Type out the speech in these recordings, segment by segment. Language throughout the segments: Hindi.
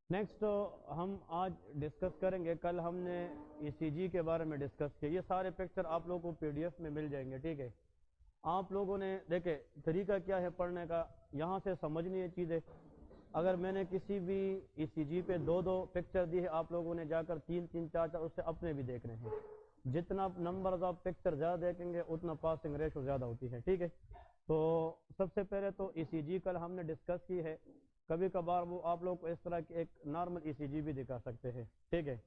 नेक्स्ट हम आज डिस्कस करेंगे, कल हमने ईसीजी के बारे में डिस्कस किया। ये सारे पिक्चर आप लोगों को पीडीएफ में मिल जाएंगे, ठीक है। आप लोगों ने देखे तरीका क्या है पढ़ने का, यहाँ से समझनी है चीज़ें। अगर मैंने किसी भी ईसीजी पे दो दो पिक्चर दी है, आप लोगों ने जाकर तीन तीन चार चार उससे अपने भी देखने हैं। जितना नंबर ऑफ पिक्चर ज़्यादा देखेंगे उतना पासिंग रेशो ज़्यादा होती है, ठीक है। तो सबसे पहले तो ईसीजी कल हमने डिस्कस की है। कभी कभार वो आप लोग को इस तरह की एक नॉर्मल ईसीजी भी दिखा सकते हैं, ठीक है।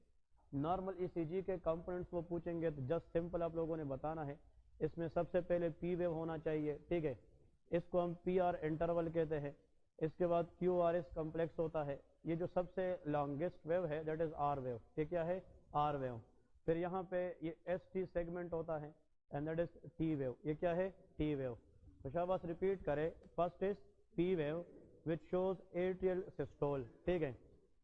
नॉर्मल ईसीजी के कंपोनेंट्स वो पूछेंगे तो जस्ट सिंपल आप लोगों ने बताना है। इसमें सबसे पहले पी वेव होना चाहिए, ठीक है। इसको हम पी आर इंटरवल कहते हैं। इसके बाद क्यू आर एस कम्प्लेक्स होता है। ये जो सबसे लॉन्गेस्ट वेव है दैट इज आर वेव। ये क्या है? R wave. फिर यहाँ पे ये एस टी सेगमेंट होता है and that is T wave. ये क्या है? T wave. तो शाबाश रिपीट करें। First is P wave which shows atrial systole, ठीक है।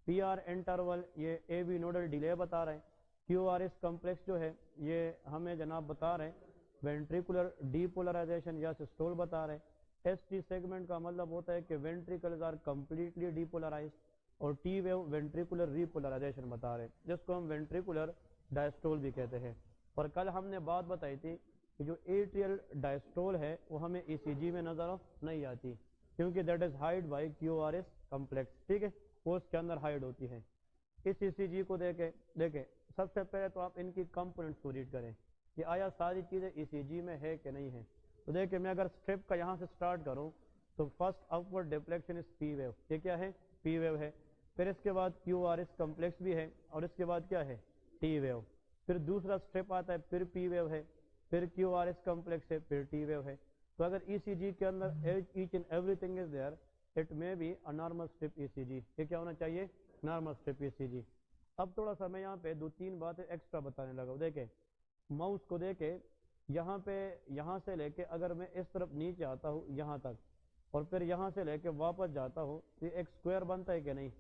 पी आर इंटरवल ये ए बी नोडल डिले बता रहे हैं। क्यू आर एस कम्प्लेक्स जो है ये हमें जनाब बता रहे हैं वेंट्रिकुलर डीपोलराइजेशन या सिस्टोल बता रहे हैं। एस टी सेगमेंट का मतलब होता है कि वेंट्रिकल्स आर कंप्लीटली डीपोलराइज्ड, और टी वेव वेंट्रिकुलर रीपोलराइजेशन बता रहे हैं, जिसको हम वेंट्रिकुलर डायस्टोल भी कहते हैं। और कल हमने बात बताई थी कि जो एट्रियल डायस्टोल है वो हमें ईसीजी में नजर नहीं आती, क्योंकि that is hide by Q R S complex, ठीक है। वो उसके अंदर हाइड होती है। इस ईसीजी को देखे सबसे पहले तो आप इनकी कंपोनेंट्स को रीड करें कि आया सारी चीजें ईसीजी में है कि नहीं है। तो देखिए मैं अगर स्ट्रिप का यहाँ से स्टार्ट करूँ तो first upward deflection is P wave. ये क्या है? पी वेव है। फिर इसके बाद क्यू आर एस कम्प्लेक्स भी है, और इसके बाद क्या है? T wave. फिर दूसरा स्ट्रिप आता है, फिर पी वेव है, फिर क्यू आर एस कम्प्लेक्स है, फिर टी वेव है। तो अगर ईसीजी के अंदर each and everything is there, it may be a normal strip ECG. ये क्या होना चाहिए? Normal strip ECG. अब थोड़ा सा मैं यहाँ पे दो तीन बातें एक्स्ट्रा बताने लगा। देखे माउस को देके यहाँ पे, यहाँ से लेके अगर मैं इस तरफ नीचे आता हूँ यहाँ तक, और फिर यहाँ से लेके वापस जाता हूँ, तो ये एक स्क्वायर बनता है कि नहीं?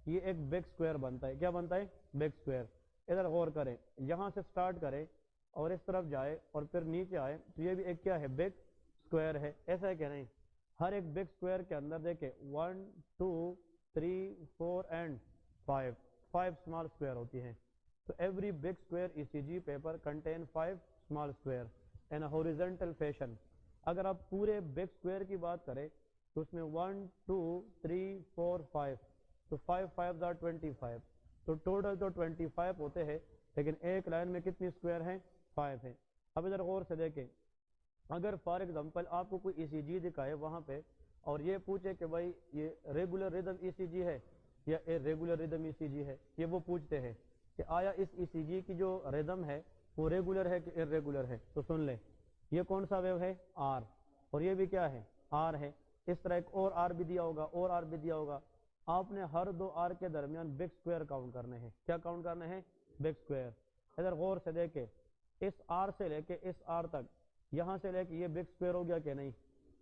ये एक बिग स्क्वायर बनता है। क्या बनता है? Big square. इधर गौर करें, यहाँ से स्टार्ट करें और इस तरफ जाए और फिर नीचे आए, तो ये भी एक क्या है? बिग स्क्वायर है। ऐसा है कि नहीं? हर एक बिग स्क्वायर के अंदर देखे 1 2 3 4 एंड 5 5 स्मॉल स्क्वायर होती हैं। तो every big square ECG paper contain 5 small square in horizontal fashion. अगर आप पूरे बिग स्क्वायर की बात करें तो उसमें 1 2 3 4 5, तो 5 5 25, तो टोटल तो 25 होते हैं, लेकिन एक लाइन में कितनी स्क्वायर हैं? 5 है। अब इधर गौर से देखें, अगर फॉर एग्जांपल आपको कोई ईसीजी दिखाए वहां पे और ये पूछे कि भाई ये रेगुलर रिदम ईसीजी है या इरेगुलर रिदम ईसीजी है, ये वो पूछते हैं कि आया इस ईसीजी की जो रिदम है वो रेगुलर है कि इरेगुलर है। तो सुन ले, ये कौन सा वेव है? आर। और ये भी क्या है? आर है। इस तरह एक और आर भी दिया होगा, और आर भी दिया होगा। आपने हर दो आर के दरमियान बिग स्क्वायर काउंट करने हैं। क्या काउंट करने हैं? Big square. इधर गौर से देखे, इस आर से लेके इस आर तक, यहां से लेके ये बिग स्क्वायर हो गया कि नहीं?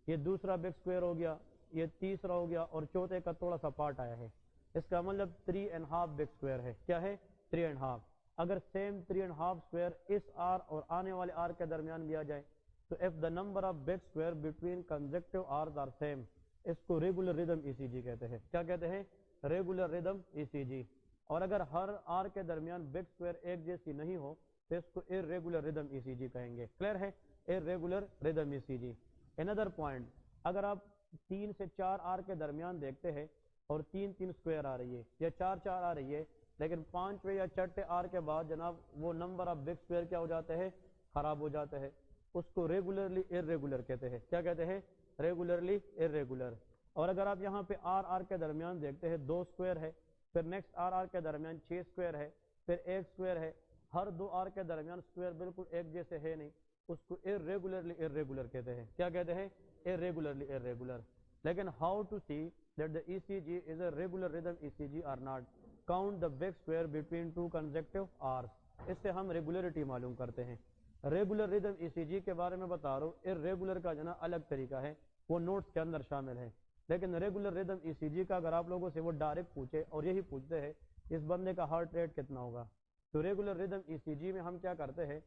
ये दूसरा बिग स्क्वायर हो गया, ये तीसरा हो गया, और चौथे का थोड़ा सा पार्ट आया है। इसका मतलब 3.5 बिग स्क्वायर है। क्या है? 3.5। अगर सेम 3.5 स्क्वायर इस आर और आने वाले आर के दरमियान भी आ जाए, तो if the number of big square between consecutive R's are same, इसको रेगुलर रिदम ईसीजी कहते हैं। क्या कहते हैं? Regular rhythm ECG. और अगर हर आर के दरमियान बिग स्क्वायर एक जैसी नहीं हो तो इसको इरेगुलर रिदम ईसीजी कहेंगे। क्लियर है? Irregular rhythm ECG. Another point, अगर आप 3 से 4 आर के दरमियान देखते हैं और 3 3 स्क्वायर आ रही है या 4 4 आ रही है, लेकिन 5वें या 6ठे आर के बाद जनाब वो नंबर ऑफ बिग स्क्वायर क्या हो जाते हैं? खराब हो जाते हैं। उसको रेगुलरली इरेगुलर कहते हैं। क्या कहते हैं? Regularly irregular. और अगर आप यहाँ पे आर आर के दरमियान देखते हैं 2 स्क्वायर है, फिर नेक्स्ट आर आर के दरमियान 6 स्क्वायर है, फिर 1 स्क्वायर है, हर दो आर के दरमियान स्क्वायर बिल्कुल एक जैसे है नहीं, उसको इरेगुलरली इरेगुलर कहते हैं। क्या कहते हैं? Irregularly irregular. लेकिन how to see that the ECG is a regular rhythm ECG और not? Count the big square between two consecutive Rs. इससे हम रेगुलरिटी मालूम करते हैं। रेगुलर रिदम ईसीजी के बारे में बता रहा हूँ, इरेगुलर का जना अलग तरीका है, वो नोट्स के अंदर शामिल है। लेकिन रेगुलर रिदम ईसीजी का अगर आप लोगों से वो डायरेक्ट पूछे और यही पूछते हैं इस बंदे का हार्ट रेट कितना होगा, तो रेगुलर रिदम ईसीजी में हम क्या करते हैं?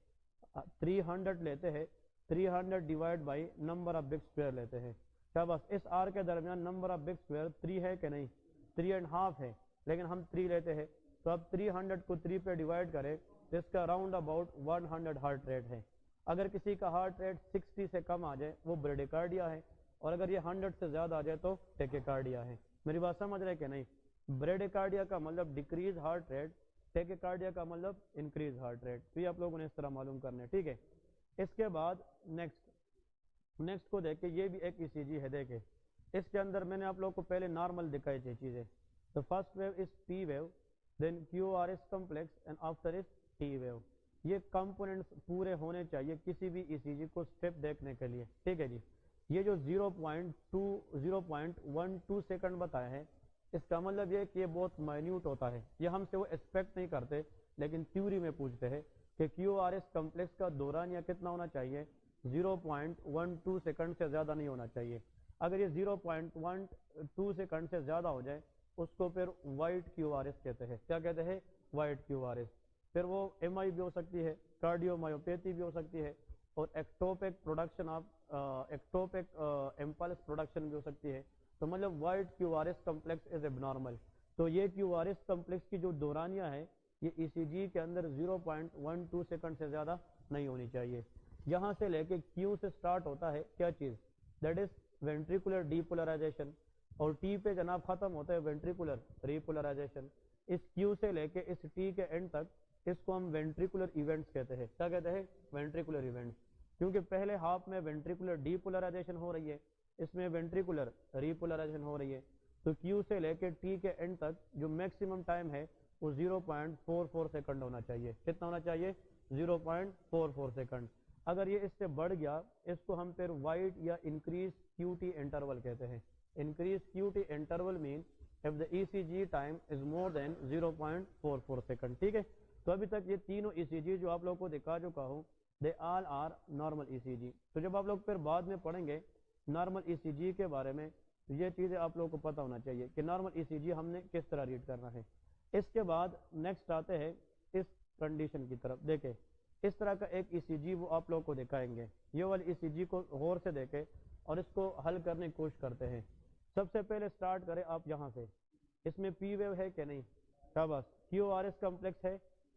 300 लेते हैं, 300 divide by number of big square लेते हैं। क्या बस इस आर के दरमियान नंबर ऑफ बिग स्क्वायर 3 है कि नहीं? 3.5 है। लेकिन हम 3 लेते हैं, तो अब 300 को 3 पे डिवाइड करें तो इसका राउंड अबाउट 100 हार्ट रेट है। अगर किसी का हार्ट रेट 60 से कम आ जाए वो ब्रेडिकार्डिया है, और अगर ये 100 से ज़्यादा आ जाए तो टेकिकार्डिया है। मेरी बात समझ रहे कि नहीं? ब्रेडिकार्डिया का मतलब डिक्रीज हार्ट रेट, टेकिकार्डिया का मतलब इंक्रीज हार्ट रेट। तो ये आप लोगों ने इस तरह मालूम करने, ठीक है। इसके बाद नेक्स्ट को देखे, ये भी एक ईसीजी है। देखे इसके अंदर मैंने आप लोगों को पहले नॉर्मल दिखाई थी चीज़ें। तो first wave is P wave, then Q R S complex and after is T wave. ये कंपोनेंट्स पूरे होने चाहिए किसी भी ईसीजी को स्टेप देखने के लिए, ठीक है जी। ये जो 0.12 सेकंड बताए हैं, इसका मतलब ये कि ये बहुत माइन्यूट होता है, ये हमसे वो एक्सपेक्ट नहीं करते, लेकिन थ्योरी में पूछते हैं कि क्यू आर एस कम्प्लेक्स का दौरानिया कितना होना चाहिए, 0.12 सेकंड से ज़्यादा नहीं होना चाहिए। अगर ये 0.12 सेकंड से ज़्यादा हो जाए उसको फिर वाइट क्यू आर एस कहते हैं। क्या कहते हैं? White Q R S. फिर वो एम आई भी हो सकती है, कार्डियोमायोपैथी भी हो सकती है, और ectopic production of ectopic impulse production भी हो सकती है। तो मतलब white Q R S complex is abnormal. तो ये क्यू आर एस कम्प्लेक्स की जो दौरानिया है ये ईसीजी के अंदर 0.12 सेकंड से ज़्यादा नहीं होनी चाहिए। यहाँ से लेके क्यू से स्टार्ट होता है क्या चीज़, दैट इज वेंट्रिकुलर डीपोलराइजेशन, और टी पे जनाब खत्म होता है वेंट्रिकुलर रीपोलराइजेशन। इस क्यू से लेके इस टी के एंड तक इसको हम वेंट्रिकुलर इवेंट्स कहते हैं। क्या कहते हैं? Ventricular events. क्योंकि पहले हाफ में वेंट्रिकुलर डीपोलराइजेशन हो रही है, इसमें वेंट्रिकुलर रीपोलराइजेशन हो रही है। तो क्यू से लेके टी के एंड तक जो मैक्सिमम टाइम है वो 0.44 सेकंड होना चाहिए। कितना होना चाहिए? 0.44 सेकंड। अगर ये इससे बढ़ गया इसको हम फिर वाइड या इंक्रीज क्यूटी इंटरवल कहते हैं। Increase QT interval mean if the ECG time is more than 0.44 second, ठीक है। तो अभी तक ये तीनों ईसीजी जो आप लोगों को दिखा चुका हूँ, they all are normal ECG. तो जब आप लोग फिर बाद में पढ़ेंगे नॉर्मल ईसीजी के बारे में, तो ये चीज़ें आप लोगों को पता होना चाहिए कि नॉर्मल ईसीजी हमने किस तरह रीड करना है। इसके बाद नेक्स्ट आते हैं इस कंडीशन की तरफ। देखें इस तरह का एक ईसीजी वो आप लोगों को दिखाएंगे। ये वाली ईसीजी को गौर से देखें और इसको हल करने की कोशिश करते हैं। सबसे पहले स्टार्ट करें आप यहाँ से। इसमें पी वेव है कि नहीं? शाबाश। क्यू आर एस कम्प्लेक्स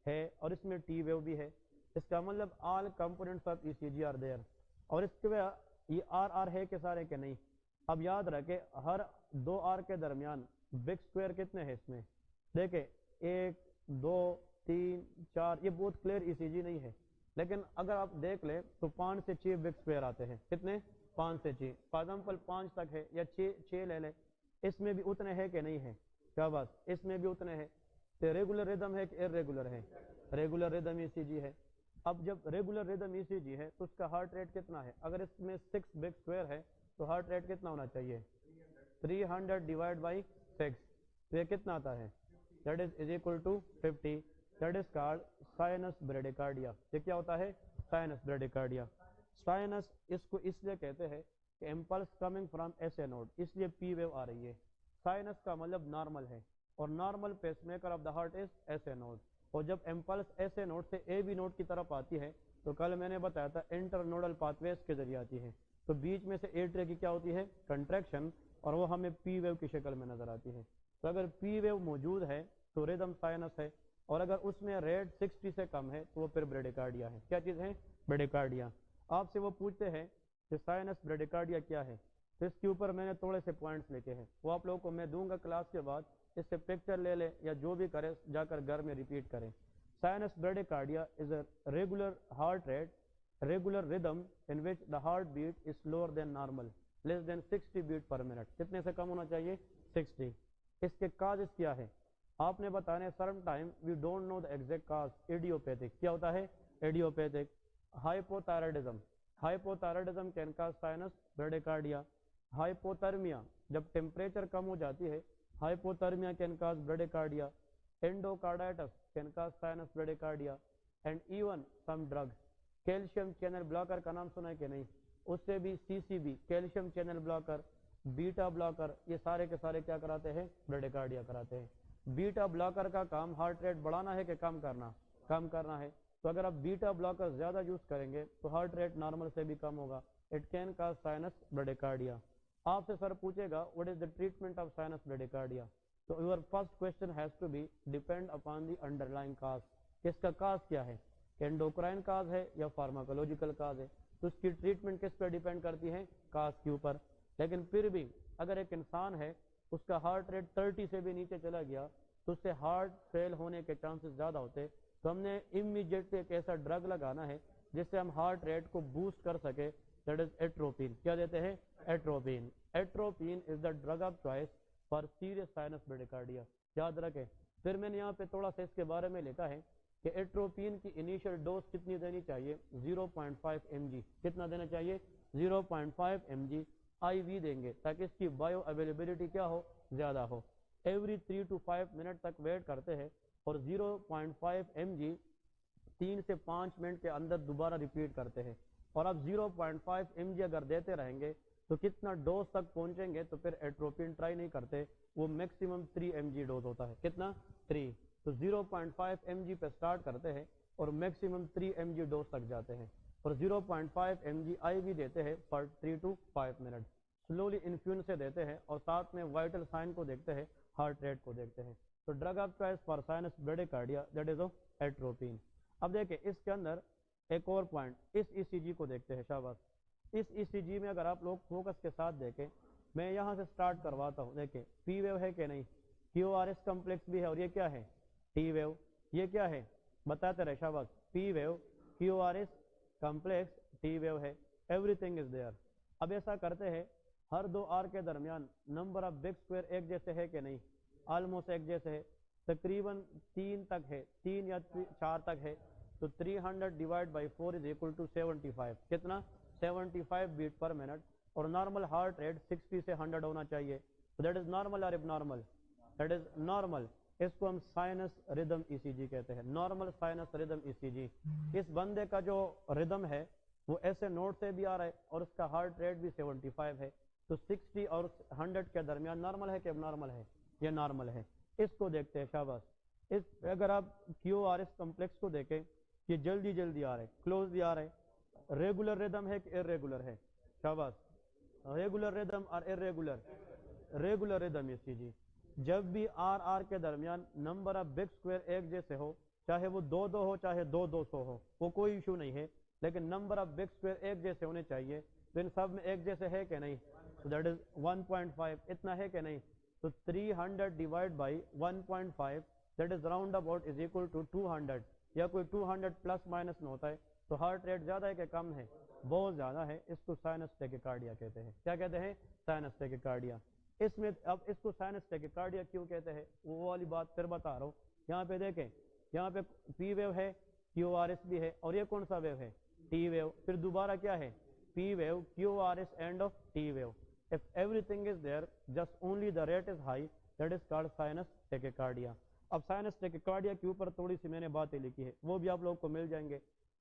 है, और इसमें टी वेव भी है। इसका मतलब all components of ECG are there. और इसके ये आर है के सारे के नहीं। अब याद रखें हर दो आर के दरमियान बिग स्क्वायर कितने हैं इसमें? देखें 1 2 3 4, ये बहुत क्लियर ईसीजी नहीं है, लेकिन अगर आप देख लें तो 5 से 6 बिग स्क्वायर आते हैं। कितने? 5 से 6। फॉर एग्जाम्पल 5 तक है या 6 ले लें, इसमें भी उतने हैं कि नहीं है? क्या बात, इसमें भी उतने हैं। तो रेगुलर रिदम है कि इरेगुलर है? रेगुलर रिदम ईसीजी है। अब जब रेगुलर रिदम ईसीजी है तो उसका हार्ट रेट कितना है? अगर इसमें 6 बिग स्क्वायर है तो हार्ट रेट कितना होना चाहिए? 300 डिवाइड बाई 6। तो ये कितना आता है? That is equal to 50। That is called sinus bradycardia. ये क्या होता है? Sinus bradycardia. साइनस इसको इसलिए कहते हैं कि impulse coming from S node, इसलिए पी वेव आ रही है। साइनस का मतलब नॉर्मल है, और normal pacemaker of the heart is S node. और जब इम्पल्स एस नोड से ए बी नोड की तरफ आती है तो कल मैंने बताया था इंटरनोडल पाथवेज के जरिए आती है। तो बीच में से एट्रिया की क्या होती है? कंट्रैक्शन, और वो हमें पी वेव की शक्ल में नजर आती है। तो अगर पी वेव मौजूद है तो रिदम साइनस है, और अगर उसमें रेट 60 से कम है तो वो फिर ब्रेडिकार्डिया है। क्या चीज़ है? ब्रेडिकार्डिया। आपसे वो पूछते हैं कि साइनस ब्रेडिकार्डिया क्या है, तो इसके ऊपर मैंने थोड़े से पॉइंट्स लिखे हैं, वो आप लोगों को मैं दूंगा क्लास के बाद। इससे पिक्चर ले ले या जो भी करे जाकर घर में रिपीट करें। Sinus bradycardia is a regular heart rate, regular rhythm in which the heart beat is slower than normal, less than 60 beat per minute. कितने से कम होना चाहिए? 60। इसके काजेस क्या है आपने बताने। Some time we don't know the exact cause. Idiopathic क्या होता है? Idiopathic. Hypothyroidism, hypothyroidism can cause sinus bradycardia. Hypothermia, जब टेम्परेचर कम हो जाती है, hypothermia can cause bradycardia. Endocarditis can cause sinus bradycardia. And even some drugs, calcium channel blocker का नाम सुना है कि नहीं? उससे भी CCB, calcium channel blocker, beta blocker, ये सारे के सारे क्या कराते हैं? ब्रेडिकार्डिया कराते हैं। बीटा ब्लॉकर का काम हार्ट रेट बढ़ाना है कि कम करना? कम करना है। तो अगर आप बीटा ब्लॉकर ज्यादा यूज करेंगे तो हार्ट रेट नॉर्मल से भी कम होगा। It can cause sinus bradycardia. आपसे सर पूछेगा what is the treatment of sinus bradycardia, तो your first question has to be depend upon the underlying cause. किसका काज क्या है, एंडोक्राइन काज है या फार्माकोलॉजिकल काज है, तो उसकी ट्रीटमेंट किस पर डिपेंड करती है, काज के ऊपर। लेकिन फिर भी अगर एक इंसान है उसका हार्ट रेट 30 से भी नीचे चला गया तो उससे हार्ट फेल होने के चांसेस ज़्यादा होते, तो हमने इमीडिएटली एक ऐसा ड्रग लगाना है जिससे हम हार्ट रेट को बूस्ट कर सके, दैट इज एट्रोपिन। क्या देते हैं, atropine. Atropine is the drug of choice for serious sinus bradycardia, याद रखें। फिर मैंने यहाँ पे थोड़ा सा इसके बारे में लिखा है कि एट्रोपिन की इनिशियल डोज कितनी देनी चाहिए, 0.5 mg। कितना देना चाहिए, 0.5 mg IV देंगे ताकि इसकी बायो अवेलेबिलिटी क्या हो, ज़्यादा हो। एवरी 3 to 5 मिनट तक वेट करते हैं और 0.5 mg 3 से 5 मिनट के अंदर दोबारा रिपीट करते हैं। और अब 0.5 mg अगर देते रहेंगे तो कितना डोज तक पहुंचेंगे, तो फिर एट्रोपिन ट्राई नहीं करते, वो मैक्सिमम 3 mg डोज होता है। कितना, 3। तो 0.5 mg पे स्टार्ट करते हैं और मैक्सिमम 3 mg डोज तक जाते हैं और 0.5 mg IV देते हैं for 3 to 5 minute. Slowly infusion से देते हैं और साथ में वाइटल साइन को देखते हैं, हार्ट रेट को देखते हैं। तो drug of choice for sinus bradycardia that is atropine. अब देखिए इसके अंदर एक और पॉइंट, इस ECG को देखते हैं। शाबाश। इस ECG में अगर आप लोग फोकस के साथ देखें, मैं यहाँ से स्टार्ट करवाता हूँ। देखें P वेव है कि नहीं, QRS कम्प्लेक्स भी है और ये क्या है, T वेव। ये क्या है बताते रहे, शाबाश। P wave, QRS complex, T wave है, एवरीथिंग इज देयर। अब ऐसा करते हैं, हर दो आर के दरमियान नंबर ऑफ बिग स्क्वायर एक जैसे है कि नहीं, ऑलमोस्ट एक जैसे है, तकरीबन 3 तक है, 3 या 4 तक है। तो 300 divide by 4 is equal to 75। कितना, 75 बीट पर मिनट। और नॉर्मल हार्ट रेट 60 से 100 होना चाहिए। तो दैट इज नॉर्मल और एबनॉर्मल, दैट इज नॉर्मल। इसको हम साइनस रिदम ECG कहते हैं, नॉर्मल साइनस रिदम ECG। इस बंदे का जो रिदम है वो ऐसे नोट से भी आ रहा है और उसका हार्ट रेट भी 75 है। तो 60 और 100 के दरमियान नॉर्मल है कि एबनॉर्मल है, ये नॉर्मल है। इसको देखते हैं, शाबाश। इस अगर आप QRS कम्प्लेक्स को देखें, ये जल्दी जल्दी आ रहे, क्लोजली आ रहे, रेगुलर रिदम है कि इरेगुलर है, शाबाश। रेगुलर रिदम और इरेगुलर, रेगुलर रिदम ECG। जब भी RR के दरमियान नंबर ऑफ बिग स्क्वायर एक जैसे हो, चाहे वो 2-2 हो चाहे 2-200 हो, वो कोई इशू नहीं है, लेकिन नंबर ऑफ बिग स्क्वायर एक जैसे होने चाहिए। तो इन सब में एक जैसे है कि नहीं, तो दैट इज 1.5, इतना है कि नहीं। तो 300 divide by 1.5 that is round about is equal to 200, या कोई 200 प्लस माइनस में होता है। तो हार्ट रेट ज़्यादा है कि कम है, बहुत ज़्यादा है। इसको साइनस टैकिकार्डिया कहते हैं। क्या कहते हैं, साइनस टैकिकार्डिया। इसमें अब इसको साइनस टैकिकार्डिया क्यों कहते हैं, वो वाली बात फिर बता रहा हूँ। यहाँ पे देखें, यहाँ पे P वेव है, QRS भी है, और ये कौन सा वेव है, T वेव। फिर दोबारा क्या है, P wave, QRS and T wave. If everything is there, just only the rate is high, that is called sinus tachycardia. अब sinus tachycardia के ऊपर थोड़ी सी मैंने बातें लिखी है, वो भी आप लोगों को मिल जाएंगे।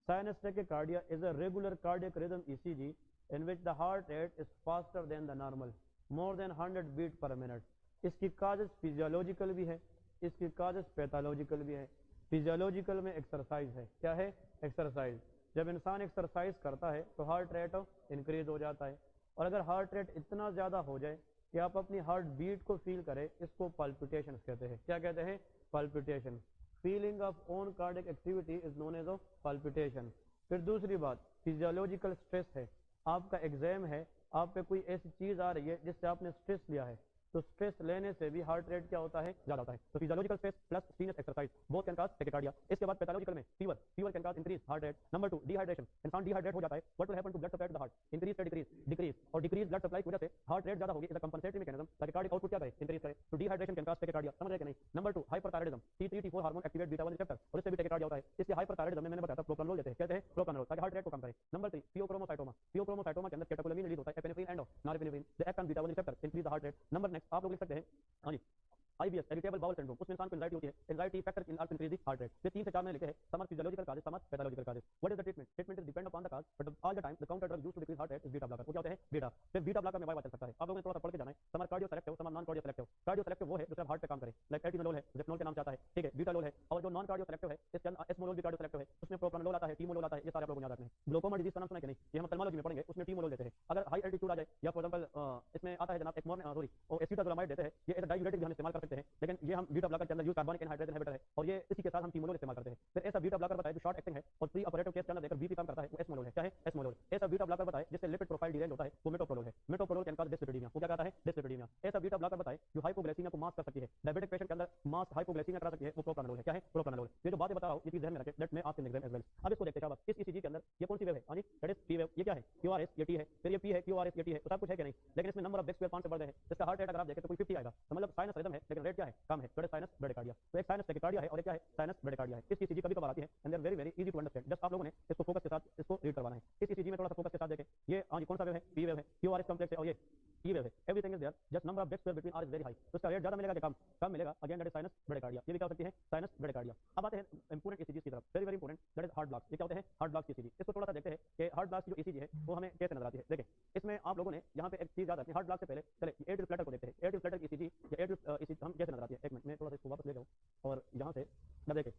Sinus tachycardia is a regular cardiac rhythm ECG in which the heart rate is faster than the normal, more than 100 beat per minute. इसकी काजेस फिजियोलॉजिकल भी है, इसकी काजेस पैथोलॉजिकल भी है। फिजियोलॉजिकल में एक्सरसाइज है, क्या है, एक्सरसाइज। जब इंसान एक्सरसाइज करता है तो हार्ट रेट इंक्रीज हो जाता है, और अगर हार्ट रेट इतना ज़्यादा हो जाए कि आप अपनी हार्ट बीट को फील करें, इसको पल्पिटेशन कहते हैं। क्या कहते हैं, palpitation. Feeling of own cardiac activity is known as palpitation. फिर दूसरी बात, फिजियोलॉजिकल स्ट्रेस है। आपका एग्जाम है, आप पे कोई ऐसी चीज़ आ रही है जिससे आपने स्ट्रेस लिया है, तो स्ट्रेस लेने से भी हार्ट रेट क्या होता है, ज्यादा होता है। तो physiological stress plus strenuous exercise both can cause tachycardia. इसके बाद पैथोलॉजिकल में fever, fever can cause increase heart rate. Number 2 dehydration, इंसान डिहाइड्रेट हो जाता है। What will happen to blood supply to the heart, increase या डिक्रीज, डिक्रीज। और डिक्रीज ब्लड सप्लाई की वजह से हार्ट रेट ज्यादा होगी, इज अ कंपनसेटरी मैकेनिज्म ताकि कार्डियक आउटपुट क्या करे, इंक्रीज करे। तो डिहाइड्रेशन कैन कॉज टैकिकार्डिया, समझ रहे कि नहीं। Number 2 hyperthyroidism, T3 T4 hormone activate beta 1 receptor और इससे भी टैकिकार्डिया होता है। इसलिए हाइपरथायरायडिज्म में मैंने बताया था प्रोप्रानोल देते हैं, कहते हैं प्रोप्रानोल, ताकि हार्ट रेट को कम करे। नंबर 3 फियोक्रोमोसाइटोमा, फियोक्रोमोसाइटोमा के अंदर कैटेकोलामिन रिलीज होता है, epinephrine and norepinephrine, the act on beta 1 receptor increase the heart rate. Number next आप लोग लिख सकते हैं, हाँ जी, IBS इरिटेबल बाउल सिंड्रोम, उसमें इंसान को एंजाइटी होती है, anxiety factor in increase the heart rate. ये 3 से 4 में लिखे हैं, some are physiological causes, some are pathological causes. What is the treatment, treatment is depend upon the cause, but all the time the counter drug used to decrease heart rate is beta blocker. वो क्या होते हैं, बीटा। फिर बीटा ब्लॉकर में वाई चल सकता है, आप लोगों ने थोड़ा सा पढ़ के जाना है। Some are cardio selective, some are non cardio selective. Cardio selective वो है जो सिर्फ हार्ट पे काम करे, लाइक एल्टीनोल है, जेफनोल के नाम से आता है, ठीक है, बीटालोल है। और जो नॉन कार्डियो सेलेक्टिव है, इसके अंदर एस्मोलोल भी कार्डियो सेलेक्टिव है, उसमें प्रोप्रानोल आता है, टीमोलोल आता है, ये सारे आप लोगों को याद रखने हैं। ग्लूकोमा डिजीज का नाम सुना है कि नहीं, ये हम ऑप्थेल्मोलॉजी में पढ़ेंगे, उसमें टीमोलोल देते हैं। अगर हाई एल्टीट्यूड आ जाए, या फॉर एग्जांपल इसमें आता है जनाब एक एसिटाजोलामाइड देते हैं, ये एज अ डायूरेटिक भी हम इस्तेमाल कर सकते हैं। ये हम बीटा ब्लॉकर के अंदर यूज कार्बनिक एनहाइड्रेट इनहिबिटर है और ये इसी के साथ हम टीमोलोल इस्तेमाल करते हैं। फिर ऐसा बीटा ब्लॉकर बताया जो शॉर्ट एक्टिंग है और प्री ऑपरेटिव केस के अंदर देखकर बीपी कम करता है वो एस्मोलोल है। क्या है? एस्मोलोल। ऐसा बीटा ब्लॉकर बताए जिससे लिपिड प्रोफाइल डिरेंज होता है वो मेटोप्रोलोल है। Metoprolol can cause dyslipidaemia. वो क्या कहता है? डिस्लिपिडीमिया। ऐसा बीटा ब्लॉकर बताए जो हाइपोग्लाइसीमिया को मास्क कर सकती है, डायबिटिक पेशेंट के अंदर मास्क हाइपोग्लाइसीमिया करा सकती है, वो प्रोप्रानोल है। क्या है? प्रोप्रानोल। ये जो बातें बता रहा हूं ये चीज ध्यान में रखें, दैट में आपके एग्जाम एज वेल। अब इसको देखते हैं शाबाश। इस ईसीजी के अंदर ये कौन सी वेव है? हां जी, दैट इज पी वेव। ये क्या है? क्यूआरएस, ये टी है, फिर ये पी है, क्यूआरएस, ये टी है, तो सब कुछ है कि नहीं? लेकिन इसमें नंबर ऑफ बेक स्क्वायर 5 से बढ़ गए हैं। इसका हार्ट रेट अगर आप देखें तो कोई 50 आएगा, तो मतलब साइनस रिदम है लेकिन रेट क्या है? कम है, तो साइनस ब्रेडिकार्डिया। तो एक साइनस टैकिकार्डिया है और एक क्या है? साइनस ब्रेडिकार्डिया है। इस ईसीजी कभी कभार आती है and they are very very easy to understand. Just आप लोगों ने इसको फोकस के साथ इसको रीड करवाना है। इस ईसीजी में थोड़ा सा फोकस के साथ देखें। ये हां जी कौन सा वेव है? पी वेव है, क्यूआरएस कॉम्प्लेक्स है और ये ई वेव है। Everything is there, just number of big square between R is very high. तो इसका रेट ज्यादा मिलेगा कि कम? कम मिलेगा। Again that is sinus bradycardia. ये भी क्या हो सकती है? Sinus bradycardia. अब आते हैं इंपोर्टेंट ईसीजी की तरफ, very very important, that is heart block. ये क्या होते हैं? Heart block ECG. इसको थोड़ा सा देखते हैं कि हार्ट ब्लॉक की जो ईसीजी है वो हमें कैसे नजर आती है। देखिए इसमें आप लोगों ने यहाँ पे एक चीज याद रखनी है। हार्ट ब्लॉक से पहले चले एट्रियल फ्लटर को देखते हैं। एट्रियल फ्लटर की ईसीजी या एट्रियल ईसीजी हम कैसे नजर आती है? एक मिनट में थोड़ा सा इसको वापस ले जाऊं और यहाँ से ना देखें।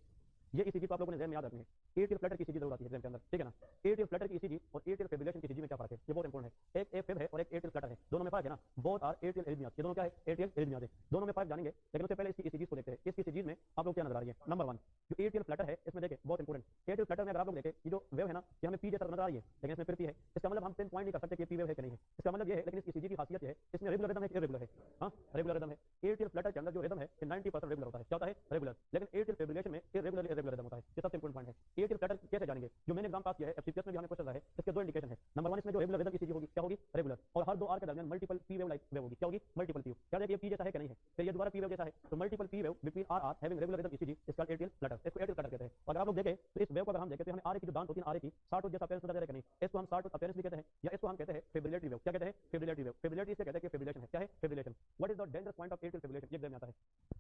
ये ईसीजी तो आप लोगों ने ज़हन में याद रखनी है। एट्रियल फ्लटर की ईसीजी जरूर आती है एग्जाम के अंदर, ठीक है ना? एट्रियल फ्लटर की ईसीजी और एट्रियल फिब्रिलेशन की ईसीजी में क्या फर्क है? ये बहुत इंपॉर्टेंट है। एक एफिब है और एक एट्रियल फ्लटर है, दोनों में फर्क है ना? Both are atrial arrhythmias. ये दोनों क्या है? एट्रियल एरिथमियाज है। दोनों में फर्क जानेंगे लेकिन उससे पहले इसकी ईसीजी को देखते हैं। इसकी ईसीजी में आप लोग क्या नजर आ रही है? नंबर 1 जो एट्रियल फ्लटर है इसमें देखिए बहुत इंपॉर्टेंट। एट्रियल फ्लटर में अगर आप लोग देखें ये जो वेव है ना ये हमें पी जैसा नजर आ रही है लेकिन इसमें फिर पी है। इसका मतलब हम पिन पॉइंट नहीं कर सकते कि पी वेव है कि नहीं है। इसका मतलब ये है, लेकिन इस ईसीजी की खासियत है इसमें रेगुलर रिदम है कि इरेगुलर है? हां रेगुलर रिदम है। एट्रियल फ्लटर के अंदर जो रिदम है 90% रेगुलर होता है। क्या होता है? रेगुलर। लेकिन एट्रियल फिब्रिलेशन में इरेगुलर रिदम होता है। ये सबसे इंपॉर्टेंट पॉइंट है। एट्रियल फ्लटर कैसे जानेंगे? जो मैंने एग्जाम पास किया है एफसीपीएस में भी हमें क्वेश्चन है, इसके दो इंडिकेशन है। नंबर 1 इसमें जो रेगुलर रिदम ईसीजी होगी क्या होगी? रेगुलर। और हर दो आर के दरमियान multiple P wave like wave होगी। क्या होगी? Multiple P. क्या देखिए पी जैसा है कि नहीं है? फिर ये दोबारा पी वेव जैसा है, तो multiple P wave between R R having regular rhythm ECG is called atrial flutter. इसको एट्रियल फ्लटर कहते हैं। अगर आप लोग देखें तो इस वेव को अगर हम देखें तो हमें आर की जो दांत होती है आर की शार्ट जैसा अपीयरेंस नजर आ रहा है कि नहीं? इसको हम शार्ट अपीयरेंस भी कहते हैं या इसको हम कहते हैं फिब्रिलेटरी वेव। क्या कहते हैं? फिब्रिलेटरी वेव। फिब्रिलेटरी से कहते हैं कि फिब्रिलेशन है। क्या है? Fibrillation. What is the dangerous point of atrial fibrillation? ये एग्जाम में आता है।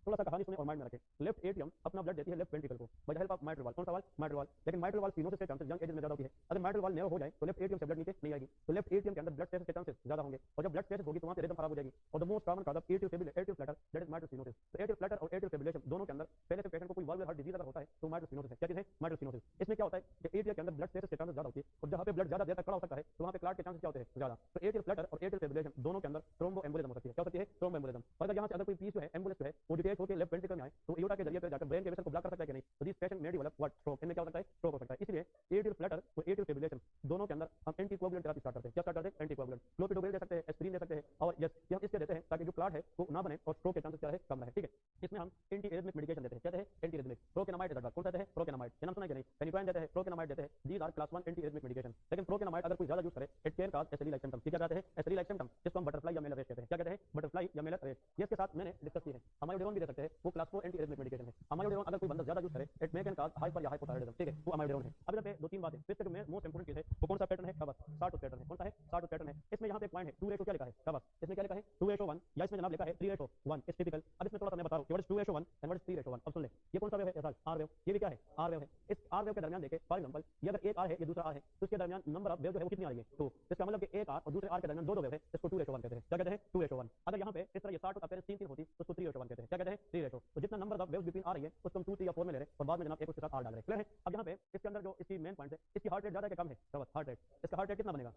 थोड़ा सा कहानी सुने और माइंड में रखें। लेफ्ट एट्रियम अपना ब्लड देती है लेफ्ट वेंट्रिकल को by the help of mitral वाल। कौन सा वाल? माइट्रल वाल। लेकिन माइट्रल वाल स्टीनोसिस के चांसेस यंग एज में ज्यादा होती है। अगर माइट्रल वाल नैरो हो जाए तो लेफ्ट एट्रियम से ब्लड नीचे नहीं आएगी, तो लेफ्ट एट्रियम के अंदर ब्लड प्रेशर के चांसेस ज्यादा होंगे और जब ब्लड प्रेशर होगी तो वहां पे रिदम खराब हो जाएगी। और the most common cause of atrial Flutter that is mitral stenosis. तो एट्रियल फ्लटर और एट्रियल फिब्रिलेशन दोनों के अंदर पहले से पेशेंट को कोई वाल्वुलर हार्ट डिजीज अगर होता है तो माइट्रल स्टीनोसिस है। क्या चीज है? Mitral stenosis. इसमें क्या होता है कि एट्रिया के अंदर ब्लड प्रेशर के चांसेस ज्यादा होती है और जहां पे ब्लड ज्यादा देर तक खड़ा हो सकता है तो वहां पे क्लॉट के चांसेस क्या होते हैं? ज्यादा। तो एट्रियल फ्लटर और एट्रियल फिब्रिलेशन दोनों के अंदर थ्रोम्बो एम्बोलिज्म हो सकती है। क्या हो सकती है? Thrombo embolism. और अगर यहां से अगर कोई पीस जो है एम्बुलेंस जो है वो डिटेच होकर लेफ्ट वेंट्रिकल में आए तो एओर्टा के जरिए पे जाकर ब्रेन के वेसल को ब्लॉक कर सकता है कि नहीं? तो this patient may develop what? Stroke. इनमें क्या हो सकता है? स्ट्रोक हो सकता है। इसलिए एट्रियल फ्लटर और एट्रियल फिब्रिलेशन दोनों के अंदर हम एंटीकोगुलेंट थेरेपी स्टार्ट करते हैं। क्या स्टार्ट करते हैं? एंटीकोगुलेंट। क्लोपिडोग्रेल दे सकते हैं, एस्पिरिन दे सकते हैं और यस ये हम इसके देते हैं ताकि जो क्लॉट है वो ना बने और स्ट्रोक के चांसेस क्या है? कम रहे। ठीक है। इसमें हम एंटी एरिथमिक मेडिकेशन देते हैं। क्या देते हैं? Anti arrhythmic. प्रोकेनामाइड देते हैं। कौन सा देते हैं? प्रोकेनामाइड। ये नाम सुना है कि नहीं? पेनिटोइन देते हैं, प्रोकेनामाइड देते हैं। These are class 1 antiarrhythmic medication. लेकिन प्रोकेनामाइड अगर कोई ज्यादा यूज करे it can cause SLE like symptom. ठीक है? कहते हैं एसएलई लाइक सिम्पटम, जिसको हम बटरफ्लाई या मेलर रेस कहते हैं। क्या कहते हैं? बटरफ्लाई या मेलर रेस। ये इसके साथ मैंने डिस्कस की है। अमायोडेरोन भी दे सकते हैं, वो क्लास 4 एंटी एरिथमिक मेडिकेशन है। अमायोडेरोन अगर कोई बंदा ज्यादा यूज करे it may can cause hyper या हाइपोथायरायडिज्म। ठीक है? वो अमायोडेरोन है। अब इधर पे दो तीन बातें। फिर तक में मोस्ट इंपोर्टेंट चीज है वो कौन सा पैटर्न है? शाबाश, शॉर्ट पैटर्न है। कौन सा है? शॉर्ट पैटर्न है। इसमें यहाँ पे पॉइंट है 2 क्या लिखा है? शाबाश, इसमें क्या लिखा है? 2:1 या इसमें जनाब लिखा है 3:1 इज टिपिकल। अब इसमें थोड़ा सा मैं बता रहा हूं what is 2:1 and what is 3:1। अब सुन ले, ये कौन सा वेव है? ऐसा आर वेव। ये भी क्या है? आर वेव है। इस आर वेव के दरमियान देखें फॉर एग्जांपल ये अगर एक आर है ये दूसरा आर है तो इसके दरमियान नंबर ऑफ वेव जो है वो कितनी आ रही है? 2। इसका मतलब कि एक आर और दूसरे आर के दरमियान दो वेव है, इसको 2:1 कहते हैं। क्या कहते हैं? 2:1। अगर यहाँ पे इस तरह ये शॉर्ट अपीयरेंस 3 होती तो उसको 3:1 कहते हैं। क्या कहते हैं? 3:1। तो जितना नंबर ऑफ वेव्स बिटवीन आ रही है उसको हम 2, 3 या 4 में ले रहे हैं और बाद में जनाब एक उसके साथ आर डाल रहे हैं। क्लियर है? अब यहाँ पे इसके अंदर जो इसकी मेन पॉइंट है इसकी हार्ट रेट ज्यादा है कि कम है? शाबाश, हार्ट रेट। इसका हार्ट रेट कितना बनेगा?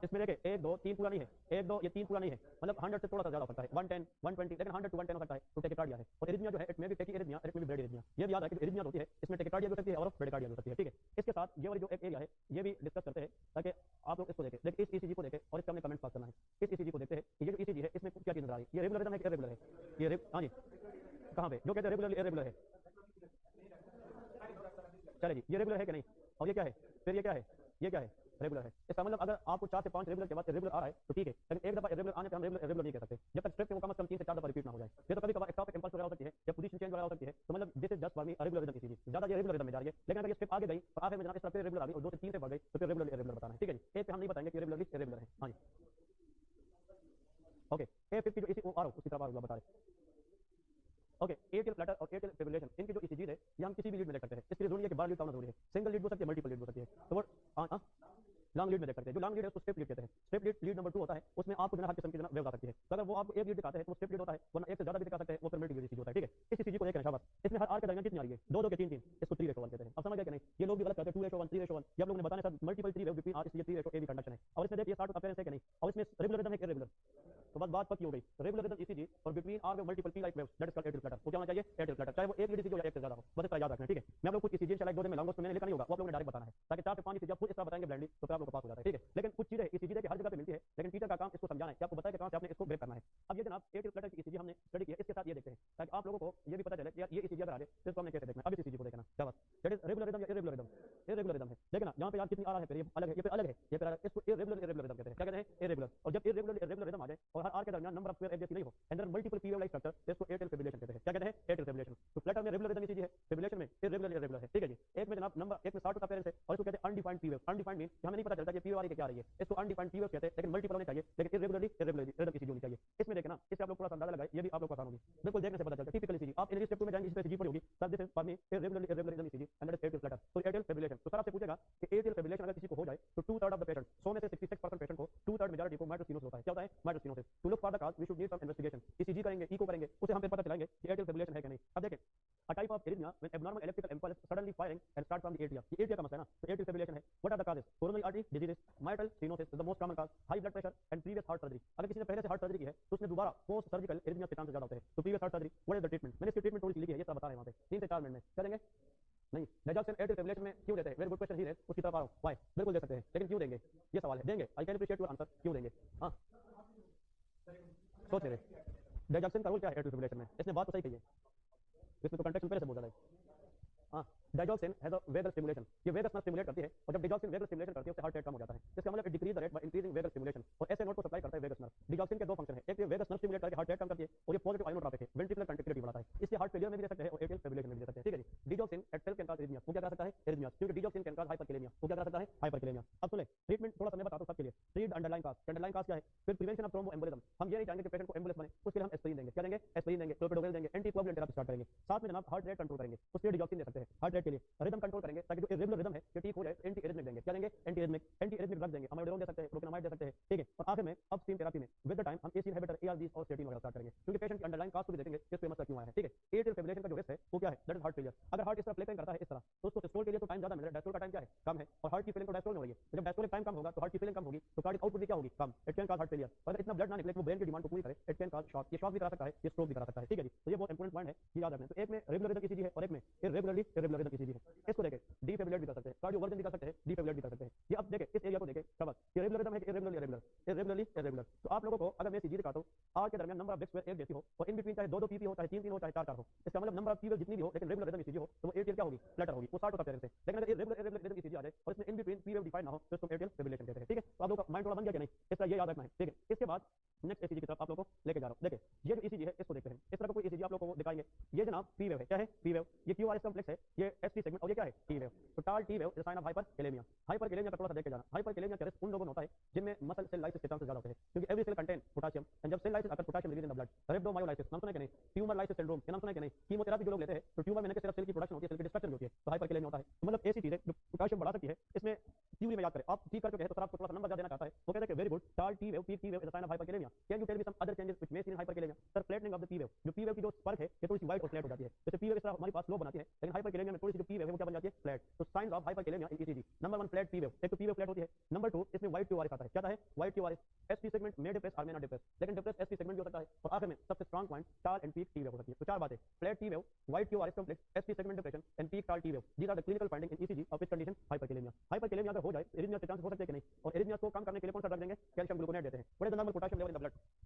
इसमें देखें 1 2 3 पूरा नहीं है, 1 2 ये 3 पूरा नहीं है, मतलब 100 से थोड़ा सा ज्यादा हो सकता है, 110 120 लेकिन 100 to 110 हो सकता है। तो टेकिकार्डिया है। और एरिथमिया जो है it may B tachycardia it may B bradycardia. ये भी याद रखें एरिथमिया होती है इसमें टेकिकार्डिया हो सकती है और ब्रेडिकार्डिया हो सकती है। ठीक है? इसके साथ ये वाली जो एक एरिया है ये भी डिस्कस करते हैं ताकि आप लोग इसको देखें। देखिए इस ईसीजी को देखें और इसका हमने कमेंट पास करना है। इस ईसीजी को देखते हैं कि ये जो ईसीजी है इसमें क्या चीज नजर आ रही है? ये रेगुलर रिदम है कि इरेगुलर है? ये हां जी कहां पे जो कहते हैं रेगुलर इरेगुलर है? चलिए ये रेगुलर है कि नहीं? और ये क्या है? फिर ये क्या है? ये क्या है? रेगुलर है। इसका मतलब अगर आपको 4 से 5 रेगुलर के बाद रेगुलर आ रहा है तो ठीक है, लेकिन एक दफा रेगुलर आने पे हम रेगुलर नहीं कह सकते जब तक स्ट्रिप के वो कम से कम 3 से 4 दफा रिपीट ना हो जाए। ये तो कभी कभार एक्टॉपिक इंपल्स वगैरह हो सकती है या पोजीशन चेंज वगैरह हो सकती है, तो मतलब this is just for me regular rhythm ECG. ज्यादा ये रेगुलर रिदम में जा रही है, लेकिन अगर ये स्ट्रिप आगे गई और आखिर में जनाब इस तरह पे रेगुलर आ गई और 2 से 3 से बढ़ गई तो फिर रेगुलर इरेगुलर बताना है। ठीक है जी? एक पे हम नहीं बताएंगे कि रेगुलर इरेगुलर है। हां जी ओके। A50 जो इसी आ रहा हूं उसी तरह बता रहे। ओके, एट्रियल फ्लटर और एट्रियल फिब्रिलेशन इनकी जो ईसीजी है ये हम किसी भी लीड में देख सकते हैं। इसके लिए जरूरी है कि बार लीड का होना जरूरी है। सिंगल लीड हो सकती है, मल्टीपल लीड हो सकती है। तो वो लॉन्ग लीड में देख सकते हैं। जो लॉन्ग लीड है उसको स्टेप लीड कहते हैं। स्टेप लीड नंबर 2 होता है, उसमें आपको बिना हर किस्म की वेव आ सकती है। तो अगर वो आपको एक लीड दिखाते हैं तो स्टेप लीड होता है, वरना एक से ज्यादा भी दिखा सकते हैं, वो फिर मल्टी लीड ईसीजी होता है। ठीक है? इस ईसीजी को देखें शाबाश। इसमें हर आर के दरमियान कितनी आ रही है? 2 2 के 3 3, इसको 3:1 कहते हैं। अब समझ गए कि नहीं? ये लोग भी गलत कहते हैं 2:1 3:1। ये आप लोगों ने बताना sir multiple 3 wave between R, इसलिए 3:1 भी कंडक्शन है। और इसमें देखिए स्टार्ट अपीयरेंस है कि नहीं, और इसमें रेगुलर रिदम है कि इरेगुलर? तो बात पक्की हो गई। रेगुलर रिदम ईसीजी और between R wave multiple P like waves that is called atrial flutter. वो क्या होना चाहिए? एट्रियल फ्लटर, चाहे वो एक ईसीजी हो या एक से ज्यादा हो, बस इतना याद रखना है, ठीक है। मैं आप लोग कुछ ईसीजी इंशाल्लाह 1-2 दिन में लाऊंगा, उसमें मैंने लिखा नहीं होगा, वो आप लोगों ने डायरेक्ट बताना है, ताकि 4 से 5 ईसीजी आप खुद इस तरह बताएंगे ब्लाइंडली तो फिर आप लोग को पास हो जाता है, ठीक है। लेकिन कुछ चीजें ईसीजी के हर जगह पे मिलती है, लेकिन टीचर का काम इसको समझाना है कि आपको बताया कि कहां से आपने इसको ब्रेक करना है। अब ये जनाब एट्रियल फ्लटर की ईसीजी हमने स्टडी किया, इसके साथ ये देखते हैं ताकि आप लोगों को ये भी पता चले कि यार ये ईसीजी अगर आ जाए तो इसको हमने कैसे देखना है। अब इस ईसीजी को देखना क्या बात, दैट इज रेगुलर रिदम या इरेगुलर रिदम? इरेगुलर रिदम है, देखना यहां पे यार कितनी आ रहा है, फिर ये अलग है, ये फिर अलग है, ये फिर अलग, इसको इरेगुलर रिदम कहते हैं। क्या कहते हैं? इरेगुलर। और जब इरेगुलर रिदम आ जाए और हर आर के दरमियान नंबर ऑफ स्क्वायर एक जैसी नहीं हो and there multiple period like structure, इसको एट्रियल फिब्रिलेशन कहते हैं। क्या कहते हैं? Atrial fibrillation. तो फ्लटर में रेगुलर रिदम ईसीजी है, फिब्रिलेशन में इरेगुलर है, ठीक है जी। एक में जनाब नंबर एक में 60 पेरेंट्स है और इसको कहते हैं undefined P wave. Undefined mean हमें नहीं पता चलता कि पी वाली क्या आ रही है, इसको अनडिफाइंड पी वेव कहते हैं, लेकिन मल्टीपल होने चाहिए, लेकिन इरेगुलरली रिदम ईसीजी होनी चाहिए। इसमें देखना, इससे आप लोग थोड़ा सा अंदाजा लगाए, ये भी आप लोग को आसान होगी, बिल्कुल देखने से पता चलता है। टिपिकल ईसीजी आप इंग्लिश स्टेप 2 में जाएंगे, इस पे ईसीजी पढ़ी होगी, तब this is for me irregular rhythm ECG and that is atrial Flutter. तो एट्रियल फिब्रिलेशन, तो सर आपसे पूछेगा कि एट्रियल फिब्रिलेशन अगर किसी को हो जाए तो 2/3 ऑफ द पेशेंट, 100 में से 66% पेशेंट को 2/3 मेजॉरिटी को माइट्रोसिनोसिस होता है। क्या होता है? माइट्रोसिनोसिस। To look for the cause we should need some investigation. ECG करेंगे, इको करेंगे, उसे हम फिर पता चलाएंगे कि एट्रियल फिब्रिलेशन है कि नहीं। अब देखें, a type of arrhythmia when abnormal electrical impulse suddenly firing and start from the atria, ये atria का मसला है ना, तो atrial fibrillation है। what are the causes? coronary artery diseases, mitral stenosis is the most common cause, high blood pressure and previous heart surgery। अगर किसी ने पहले से हार्ट सर्जरी की है तो उसने दोबारा पोस्ट सर्जिकल एरिथमिया के चांसेस ज्यादा होते हैं। तो previous heart surgery, what is the treatment? मैंने इसकी ट्रीटमेंट थोड़ी सी लिखी है, ये सब बता रहे हैं वहां पे 3 से 4 मिनट में, क्या देंगे? नहीं, डायजॉक्सिन एट्रियल फिब्रिलेशन में क्यों देते हैं? वेरी गुड क्वेश्चन ही है, उसकी तरफ आ रहा हूं, व्हाई? बिल्कुल दे सकते हैं, लेकिन क्यों देंगे? ये सवाल है, देंगे, I can appreciate your answer, क्यों देंगे? हां सोच ले, डायजॉक्सिन का रोल क्या है एट्रियल फिब्रिलेशन में? इसने बात तो सही कही है, इसमें तो कंटेक्स्ट पहले से बोल रहा है। हाँ, डायजॉक्सिन हैज अ वेगल स्टिमुलेशन, ये वेगस नर्व स्टिमुलेट करती है और जब डायजॉक्सिन वेगल स्टिमुलेशन करती है उससे हार्ट रेट कम हो जाता है। इसका मतलब it decrease the rate by increasing vagal stimulation, और ऐसे नोड को सप्लाई करता है वेगस नर्व। डायजॉक्सिन के दो फंक्शन है, एक ये वेगस नर्व स्टिमुलेट करके हार्ट रेट कम करती है और ये पॉजिटिव आइनोट्रोपिक है, वेंट्रिकुलर कंट्रैक्टिलिटी बढ़ाता है, इससे हार्ट फेलियर में भी दे सकते हैं और एट्रियल फिब्रिलेशन में भी दे सकते हैं, ठीक है जी। Digoxin at cell can cause arrhythmia, वो क्या कर सकता है? एरिथमिया, क्योंकि डायजॉक्सिन कैन कॉज हाइपरकैलेमिया, वो क्या कर सकता है? हाइपरकैलेमिया। अब सुने, ट्रीटमेंट थोड़ा सा मैं बताता हूं सबके लिए। Treat underline cause, underline cause क्या है? फिर प्रिवेंशन ऑफ थ्रोम्बोएम्बोलिज्म, हम ये नहीं चाहेंगे कि पेशेंट को एम्बोलिज्म बने, उसके लिए हम एस्पिरिन देंगे, क्या देंगे? एस्पिरिन देंगे, क्लोपिडोग्रेल देंगे, एंटीकोएगुलेंट थेरेपी स्टार्ट करेंगे, साथ में जनाब हार्ट रेट कंट्रोल करेंगे, उसके लिए डायजॉक्सिन दे सकते हैं हार्ट रेट के लिए। रिदम कंट्रोल करेंगे ताकि जो इरेगुलर रिदम है ये ठीक हो जाए, एंटी एरिथमिक देंगे, क्या देंगे? एंटी एरिथमिक ड्रग देंगे, अमाइडोन दे सकते हैं, प्रोपेनामाइड दे सकते हैं, ठीक है। और आखिर में अपस्ट्रीम थेरेपी में विद द टाइम हम एसी इनहिबिटर, एआरबीज और स्टेटिन वगैरह स्टार्ट करेंगे, क्योंकि पेशेंट की अंडरलाइन कॉज को भी देखेंगे किस पे मसला क्यों आया है, ठीक है। एट्रियल फिब्रिलेशन का जो रिस्क है वो क्या है? That is heart failure. अगर हार्ट इस तरह फ्लिपिंग करता है इस तरह, तो उसको सिस्टोल के लिए तो टाइम ज्यादा मिल रहा है, डायस्टोल का टाइम क्या है? कम है, और हार्ट की फीलिंग तो डायस्टोल में हो रही है, तो जब डायस्टोलिक टाइम कम होगा तो हार्ट की फीलिंग कम होगी, तो कार्डिक आउटपुट भी क्या होगी? कम, it can cause heart failure. अगर इतना ब्लड ना निकले वो ब्रेन की डिमांड को पूरी करे, इट कैन कॉज शॉक, ये शॉक भी करा सकता है, ये स्ट्रोक भी करा सकता है, ठीक है जी। तो ये बहुत इंपॉर्टेंट पॉइंट है, ये याद रखना है। तो एक में रेगुलर रिदम ईसीजी है और एक में इरेगुलरली इरेगुलर रिदम ईसीजी है। इसको देखें, डिफिब्रिलेट भी कर सकते हैं, कार्डियोवर्जन भी कर सकते हैं, डिफिब्रिलेट भी कर सकते हैं। ये अब देखें इस एरिया को देखें, शाबाश, ये रेगुलर रिदम है कि इरेगुलरली इरेगुलर। तो आप लोगों को अगर मैं ईसीजी दिखाता हूं, आर के दरमियान नंबर ऑफ बिट स्क्वायर एक जैसी हो और इन बिटवीन चाहे 2-2 पीपी हो, चाहे 3-3 हो, चाहे 4-4 हो, इसका मतलब नंबर ऑफ पीपी जितनी भी हो लेकिन रेगुलर रिदम ईसीजी हो तो वो एट्रियल क्या होगी? फ्लटर होगी, वो 60 होता है पेरेंट से। लेकिन अगर इरेगुलर रिदम ईसीजी आ जाए और इसमें in between P wave define ना हो तो इसको एट्रियल फिब्रिलेशन कहते हैं, ठीक है। तो आप लोगों का माइंड थोड़ा बन गया कि नहीं? इसका ये याद रखना है, ठीक है। इसके बाद नेक्स्ट ईसीजी की तरफ आप लोगों को लेके जा रहा हूं। देखिए ये जो ईसीजी है इसको देखते हैं, इस तरह का कोई ईसीजी आप लोगों को दिखाएंगे। ये जनाब पी वेव है, क्या है? P wave. ये क्यूआरएस कॉम्प्लेक्स है, ये एसटी सेगमेंट, और ये क्या है? T wave. तो टाल T wave is sine of hyperkalaemia. Hyperkalaemia का थोड़ा सा देख के जाना। हाइपरकैलेमिया का रिस्क उन लोगों में होता है जिनमें मसल सेल लाइसिस के चांसेस ज्यादा होते हैं, क्योंकि every cell contain potassium and जब सेल लाइसिस अगर potassium release in the blood, rhabdomyolysis नाम सुना है कि नहीं? ट्यूमर लाइसिस सिंड्रोम के नाम सुना है कि नहीं? कीमोथेरेपी जो लोग लेते हैं तो ट्यूमर में न सिर्फ सेल की प्रोडक्शन होती है, सेल की डिस्ट्रक्शन भी होती है, तो हाइपरकैलेमिया होता है। तो मतलब ऐसी चीज है जो पोटेशियम बढ़ा सकती है। इसमें थ्योरी में याद करें, आप ठीक करके कहे तो सर आपको थोड़ा सा नंबर देना चाहता है, वो कहते हैं very good, tall T wave, peak T wave is a sign of hyperkalemia. Can you tell me some other changes which may see in hyperkalemia? Sir flattening of the P wave, जो पी वेव की जो स्पर्क है ये थोड़ी सी वाइड और फ्लैट हो जाती है, जैसे पी वेव इस तरह हमारे पास स्लो बनाती है, लेकिन हाइपरकैलेमिया में थोड़ी सी जो पी वेव है वो क्या बन जाती है? फ्लैट। तो science of hyperkalaemia in ECG, number 1 flat P wave, एक तो पी वेव फ्लैट होती है, नंबर 2 इसमें वाइड क्यूआरएस आता है, क्या आता है? Wide QRS. एसटी सेगमेंट में डिप्रेस और में नॉट डिप्रेस, लेकिन डिप्रेस एसटी सेगमेंट भी हो सकता है, और आखिर में सबसे strong point tall and peak T wave हो सकती है। तो चार बातें, flat T wave, wide QRS complex, ST segment depression and peak tall T wave, these are the clinical finding in ECG of this condition hyperkalaemia. Hyperkalaemia अगर हो जाए एरिथमिया के चांस हो सकते हैं कि नहीं? और एरिथमिया को कम करने के लिए कौन सा ड्रग देंगे? कैल्शियम ग्लूकोनेट देते हैं। What is the normal potassium level in the blood?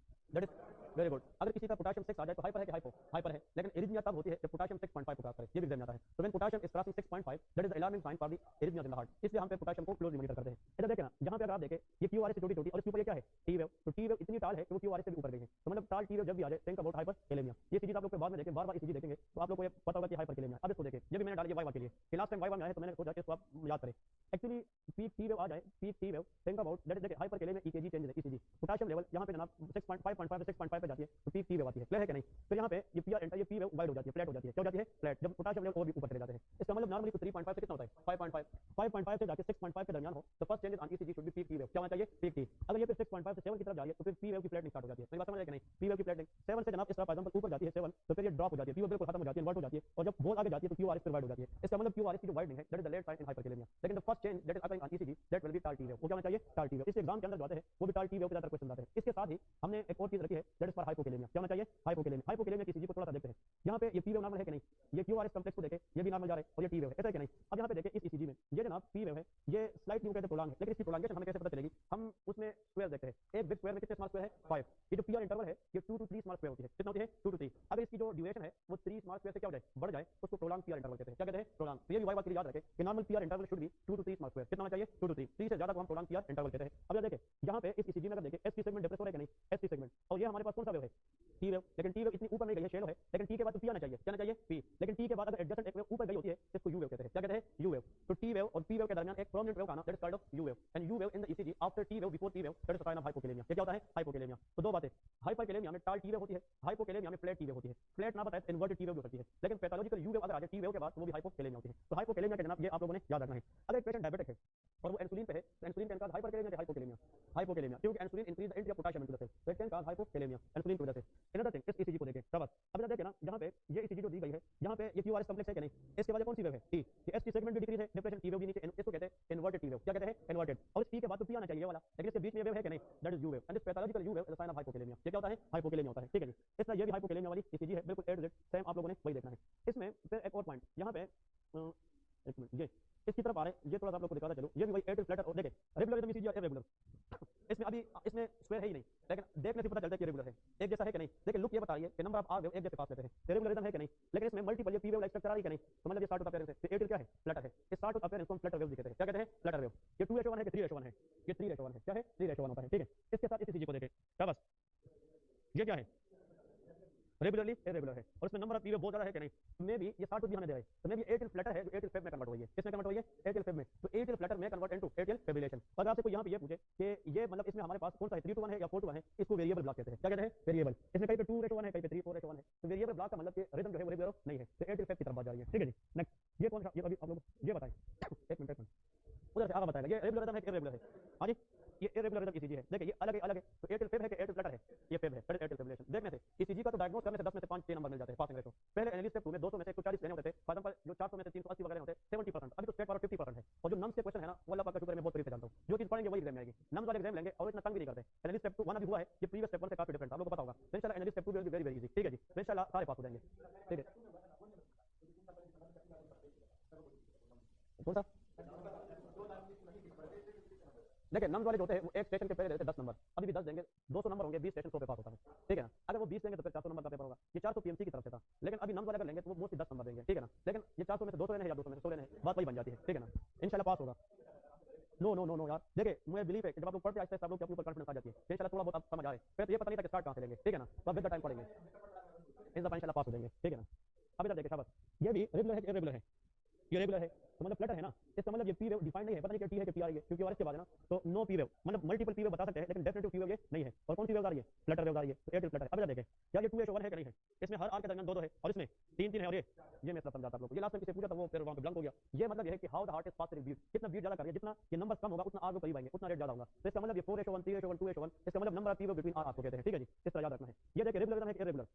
That is very good. अगर किसी का पोटेशियम 6 आ जाए तो हाइपर है कि हाइपो? हाइपर है, लेकिन एरिथमिया तब होती है जब पोटेशियम 6.5 को क्रॉस करे, ये भी एग्जाम में आता है। तो when potassium is crossing 6.5 that is the alarming sign for the arrhythmia in the heart, इसलिए हम पे पोटेशियम को क्लोजली मॉनिटर करते हैं। इधर देखें ना, यहां पे अगर आप देखें ये क्यूआरएस से छोटी-छोटी और इसके ऊपर ये क्या है? T wave. तो टी वेव इतनी टाल है कि वो क्यूआरएस से भी ऊपर गई है, तो मतलब टाल टी वेव जब भी आ जाए थिंक अबाउट हाइपरकैलेमिया। ये चीज आप लोग के बाद में देखें, बार-बार ईसीजी देखेंगे तो आप लोग को ये पता होगा कि हाइपरकैलेमिया। अब इसको देखें, ये भी मैंने डाली है वाइवा के लिए कि लास्ट टाइम वाइवा में आया तो मैंने सोचा कि इसको आप याद करें। एक्चुअली पीक टी वेव आ जाए, peak T wave think about that is देखिए हाइपरकैलेमिया ईकेजी चेंज है ईसीजी। पोटेशियम लेवल यहां पे जनाब 6.5 से 6.5 पे जाती है तो पीक टी वेव आती है, क्लियर है कि नहीं? फिर यहाँ पे ये पीआर एंटर, ये पी वेव वाइड हो जाती है, फ्लैट हो जाती है, क्या हो जाती है? फ्लैट। जब पोटेशियम लेवल और भी ऊपर चले जाते हैं, इसका मतलब नॉर्मली 3.5 से कितना होता है? 5.5 से जाके 6.5 के दरमियान हो तो first changes on ECG should be peak T wave, क्या होना चाहिए? Peak T. अगर ये फिर 6.5 से 7 की तरफ जा रही है तो फिर पी वेव की फ्लैटनिंग स्टार्ट हो जाती है, मेरी बात समझ आए कि नहीं? पी वेव की फ्लैटनिंग 7 से जनाब इस तरह फॉर एग्जांपल ऊपर जाती है 7, तो फिर ये ड्रॉप हो जाती है, पी वेव बिल्कुल खत्म हो जाती है, इन्वर्ट हो जाती है, और जब बहुत आगे जाती है तो क्यूआरएस फिर वाइड हो जाती है। इसका मतलब क्यूआरएस की जो वाइडनिंग है that is the late sign in hyperkalaemia. लेकिन the first change that is occurring on ECG that will be tall T wave, वो क्या होना चाहिए? टाल टी वेव। इस एग्जाम के अंदर जो आते हैं वो भी टाल टी वेव के ज्यादा क्वेश्चन आते हैं। इसके साथ ही हमने एक और चीज रखी है दैट इज फॉर हाइपोकैलेमिया, क्या होना चाहिए? हाइपोकैलेमिया। हाइपोकैलेमिया की ईसीजी को थोड़ा सा देखते हैं। यहाँ पे ये पी वेव नॉर्मल है कि नहीं, ये क्यू आर एस कम्प्लेक्स को देखे ये भी नॉर्मल जा रहा है और ये टी वेव है, ऐसा है कि नहीं। अब यहाँ पे देखे इस ईसीजी में ये जनाब पी वेव है, ये स्लाइट न्यू कहते हैं प्रोलॉन्ग है, लेकिन इसकी प्रोलॉन्गेशन हमें कैसे पता चलेगी, हम उसमें स्क्वायर देखते हैं, एक बिग स्क्वायर में कितने स्मॉल स्क्वायर है 5, ये जो पी आर इंटरवल है ये 2 to 3 स्मॉल स्क्वायर होती है, कितना होती है 2 to 3, अगर इसकी जो ड्यूरेशन है वो 3 स्मॉल स्क्वायर से क्या हो जाए बढ़ जाए उसको प्रोलॉन्ग पी आर इंटरवल कहते हैं, क्या कहते हैं प्रोलॉन्ग। तो ये भी वाई बात के लिए याद रखें कि normal P R interval should be 2 to 3 small square, कितना होना चाहिए 2 to 3, 3 से ज्यादा को हम प्रोलॉन्ग पी आर इंटरवल कहते हैं। अब ये देखें यहाँ पे इस ईसीजी में अगर देखें एसटी सेगमेंट डिप्रेस हो रहा है कि नहीं, एसटी सेगमेंट, और ये हमारे पास कौन सा वेव है टी वेव, लेकिन टी वेव इतनी ऊपर नहीं गई है शेलो है, लेकिन टी के बाद तो पी आना चाहिए, क्या आना चाहिए पी, लेकिन टी के बाद अगर एडजेसेंट एक वेव ऊपर गई होती है इसको यू वेव कहते हैं, क्या कहते हैं यू वेव। तो टी वेव और पी वेव के दरमियान एक प्रोमिनेंट वेव का नाम that is called off you wave, and you wave in the ECG after T wave before T wave that is sine of hypokalemia. ये क्या होता है हाइपोकैलेमिया। तो दो बातें, हाइपोकैलेमिया में टाल टी वेव होती है, हाइपोकैलेमिया में फ्लैट टी वेव होती है, फ्लैट ना बताए इन्वर्टेड टी वेव भी होती है, लेकिन पैथोलॉजिकल यू वेव अगर आ जाए टी वेव के बाद तो वो भी हाइपोकैलेमिया होती है। तो हाइपोकैलेमिया के जनाब ये आप लोगों ने याद रखना है। अगर एक पेशेंट डायबिटिक है और वो इंसुलिन पे है तो insulin can cause hyperkalaemia, hypokalaemia, hypokalaemia क्योंकि insulin increase the entry of potassium into the cell, तो it can cause hypokalaemia insulin की वजह से। अनदर थिंग इस ईसीजी को देखें शाबाश, अब जरा देखें ना यहाँ पे ये ईसीजी जो दी गई है यहाँ पे ये क्यूआरएस कॉम्प्लेक्स है कि नहीं, इसके बाद कौन सी वेव है टी, ये एसटी सेगमेंट भी डिक्रीज है, डिप्रेशन टी वेव भी नीचे, इसको कहते हैं इन्वर्टेड टी वेव, क्या कहते हैं इन्वर्टेड, और इस टी के बाद तो पी आना चाहिए ये वाला, लेकिन इसके बीच में वेव है कि नहीं that is U wave, and this pathological U wave is a sign of hypokalemia. ये क्या होता है हाइपोकैलेमिया होता है, ठीक है जी। इसलिए ये भी हाइपोकैलेमिया वाली ईसीजी है, बिल्कुल ए टू जेड सेम आप लोगों ने वही देखना है। इसमें फिर एक और पॉइंट यहाँ पे एक मिनट ये इसकी तरफ आ रहे हैं, ये थोड़ा सा आप लोग को दिखाता चलो, ये भी वही एट फ्लैटर और देखें रेगुलर ईसीजी और इरेगुलर, इसमें अभी इसमें स्क्वायर है ही नहीं, लेकिन देखने से पता चलता है कि रेगुलर है, एक जैसा है कि नहीं, लेकिन लुक ये बता रही है कि नंबर ऑफ आर वेव एक जैसे पास लेते हैं, रेगुलरिज्म है कि नहीं, लेकिन इसमें मल्टीपल ये पी वेव लाइक स्ट्रक्चर आ रही है कि नहीं, तो मतलब ये स्टार्ट ऑफ अपीयरेंस है, तो एट क्या है फ्लैटर है, इस स्टार्ट ऑफ अपीयरेंस को हम फ्लैटर वेव कहते हैं, क्या कहते हैं फ्लैटर वेव। ये 2:1 है कि 3:1 है, ये 3:1 है, क्या है 3:1 होता है, ठीक है। इसके साथ इस ईसीजी को देखें क्या बस ये क्या है रेगुलरली इरेगुलर है और इसमें नंबर ऑफ पी वेव बहुत ज्यादा है कि नहीं, मे बी ये 60 भी हमें दे है, तो मे बी एटिल फ्लैटर है जो एटिल फेब में कन्वर्ट हुई है, किसमें कन्वर्ट हुई है एटिल फेब में, तो एटिल फ्लैटर में कन्वर्ट इनटू एटिल फिब्रिलेशन। अगर आपसे कोई यहाँ पे ये पूछे कि ये मतलब इसमें हमारे पास कौन सा है 3:1 है या 4:1 है, इसको वेरिएबल ब्लॉक कहते हैं, क्या कहते हैं वेरिएबल। इसमें कहीं पे 2:1 है कहीं पे 3:4:1 है, तो वेरिएबल ब्लॉक का मतलब कि रिदम जो है वो रेगुलर नहीं है, तो एटिल फेब की तरफ बात जा रही है, ठीक है जी। नेक्स्ट ये कौन सा, ये अभी आप लोग ये बताएं, एक मिनट उधर से आगे बताएगा, ये रेगुलर है कि इरेगुलर है, हाँ जी ये इरेगुलर ईसीजी है, देखिए ये अलग है, तो एटिल फेब है कि एटिल फ्लैटर है, ये फेब है एटिल फिब्रिलेशन। देखने से ईसीजी का तो डायग्नोस करने से 10 में से 5-6 नंबर मिल जाते हैं पासिंग रेशो। पहले एनालिसिस स्टेप 2 में 200 में से 140 लेने होते थे, फॉर एग्जांपल जो 400 में से 380 वगैरह होते हैं 70%, अभी तो स्टेट पावर 50% है। और जो नम्स के क्वेश्चन है ना वो अल्लाह पाक का शुक्र है मैं बहुत करीब से जानता हूं, जो चीज पढ़ेंगे वही एग्जाम में आएगी, नम्स वाले एग्जाम लेंगे और इतना तंग भी नहीं करते। एनालिसिस स्टेप 1 अभी हुआ है, ये प्रीवियस स्टेप 1 से काफी डिफरेंट आप लोगों को पता होगा, तो इंशाल्लाह analysis step 2 will be very very easy, ठीक है जी, तो इंशाल्लाह सारे पास हो जाएंगे, ठीक है। कौन सा देखिए नम्स वाले जो होते हैं वो एक स्टेशन के पहले देते हैं 10 नंबर, अभी भी 10 देंगे, 200 नंबर होंगे 20 स्टेशन 100 पे पास होता है, ठीक है ना। अगर वो 20 देंगे तो फिर 400 नंबर का पेपर होगा, ये 400 पीएमसी की तरफ से था, लेकिन अभी नम्स वाले अगर लेंगे तो वो मोस्टली 10 नंबर देंगे, ठीक है ना। लेकिन ये 400 में से 200 लेने हैं या 200 में से 100 लेने हैं, बात वही बन जाती है, ठीक है ना, इंशाल्लाह पास होगा। नो नो नो नो यार देखिए मुझे बिलीव है कि जब आप लोग पढ़ते आहिस्ता आप लोग के अपने ऊपर कॉन्फिडेंस आ जाती है, इंशाल्लाह थोड़ा बहुत आप समझ आए, फिर तो ये पता नहीं था कि स्टार्ट कहां से लेंगे, ठीक है ना, तो आप विद द टाइम पढ़ेंगे इन दफा इंशाल्लाह पास हो जाएंगे, ठीक है ना। अब इधर देखिए शाबाश, ये भी रेगुलर है कि इरेगुलर है, ये रेगुलर है तो मतलब फ्लैटर है ना, इसका मतलब ये पी वेव डिफाइंड नहीं है, पता नहीं क्या टी है कि पी आ रही है, क्योंकि और इसके बाद है ना तो नो पी वेव, मतलब मल्टीपल पी वेव बता सकते हैं लेकिन डेफिनेटली पी वेव ये नहीं है। और कौन सी वेव आ रही है फ्लैटर वेव आ रही है, तो एटिल फ्लैटर। अब देखें क्या ये 2:1 है कि नहीं है, इसमें हर आर के दरमियान 2-2 है और इसमें 3-3 है, और ये मैं सब समझाता आप लोग, ये लास्ट में किसी पूछा था वो फिर वहां पे ब्लैंक हो गया। ये मतलब ये है कि how the heart is faster beat, कितना बीट ज्यादा कर रही है, जितना ये नंबर कम होगा उतना आर को करीब आएंगे, उतना रेट ज्यादा होगा, तो इसका मतलब ये 4:1 3:1 2:1 इसका मतलब number of P wave between are आपको कहते हैं, ठीक है जी, इस तरह याद रखना है। ये देखिए रेगुलर है कि इरेगुलर,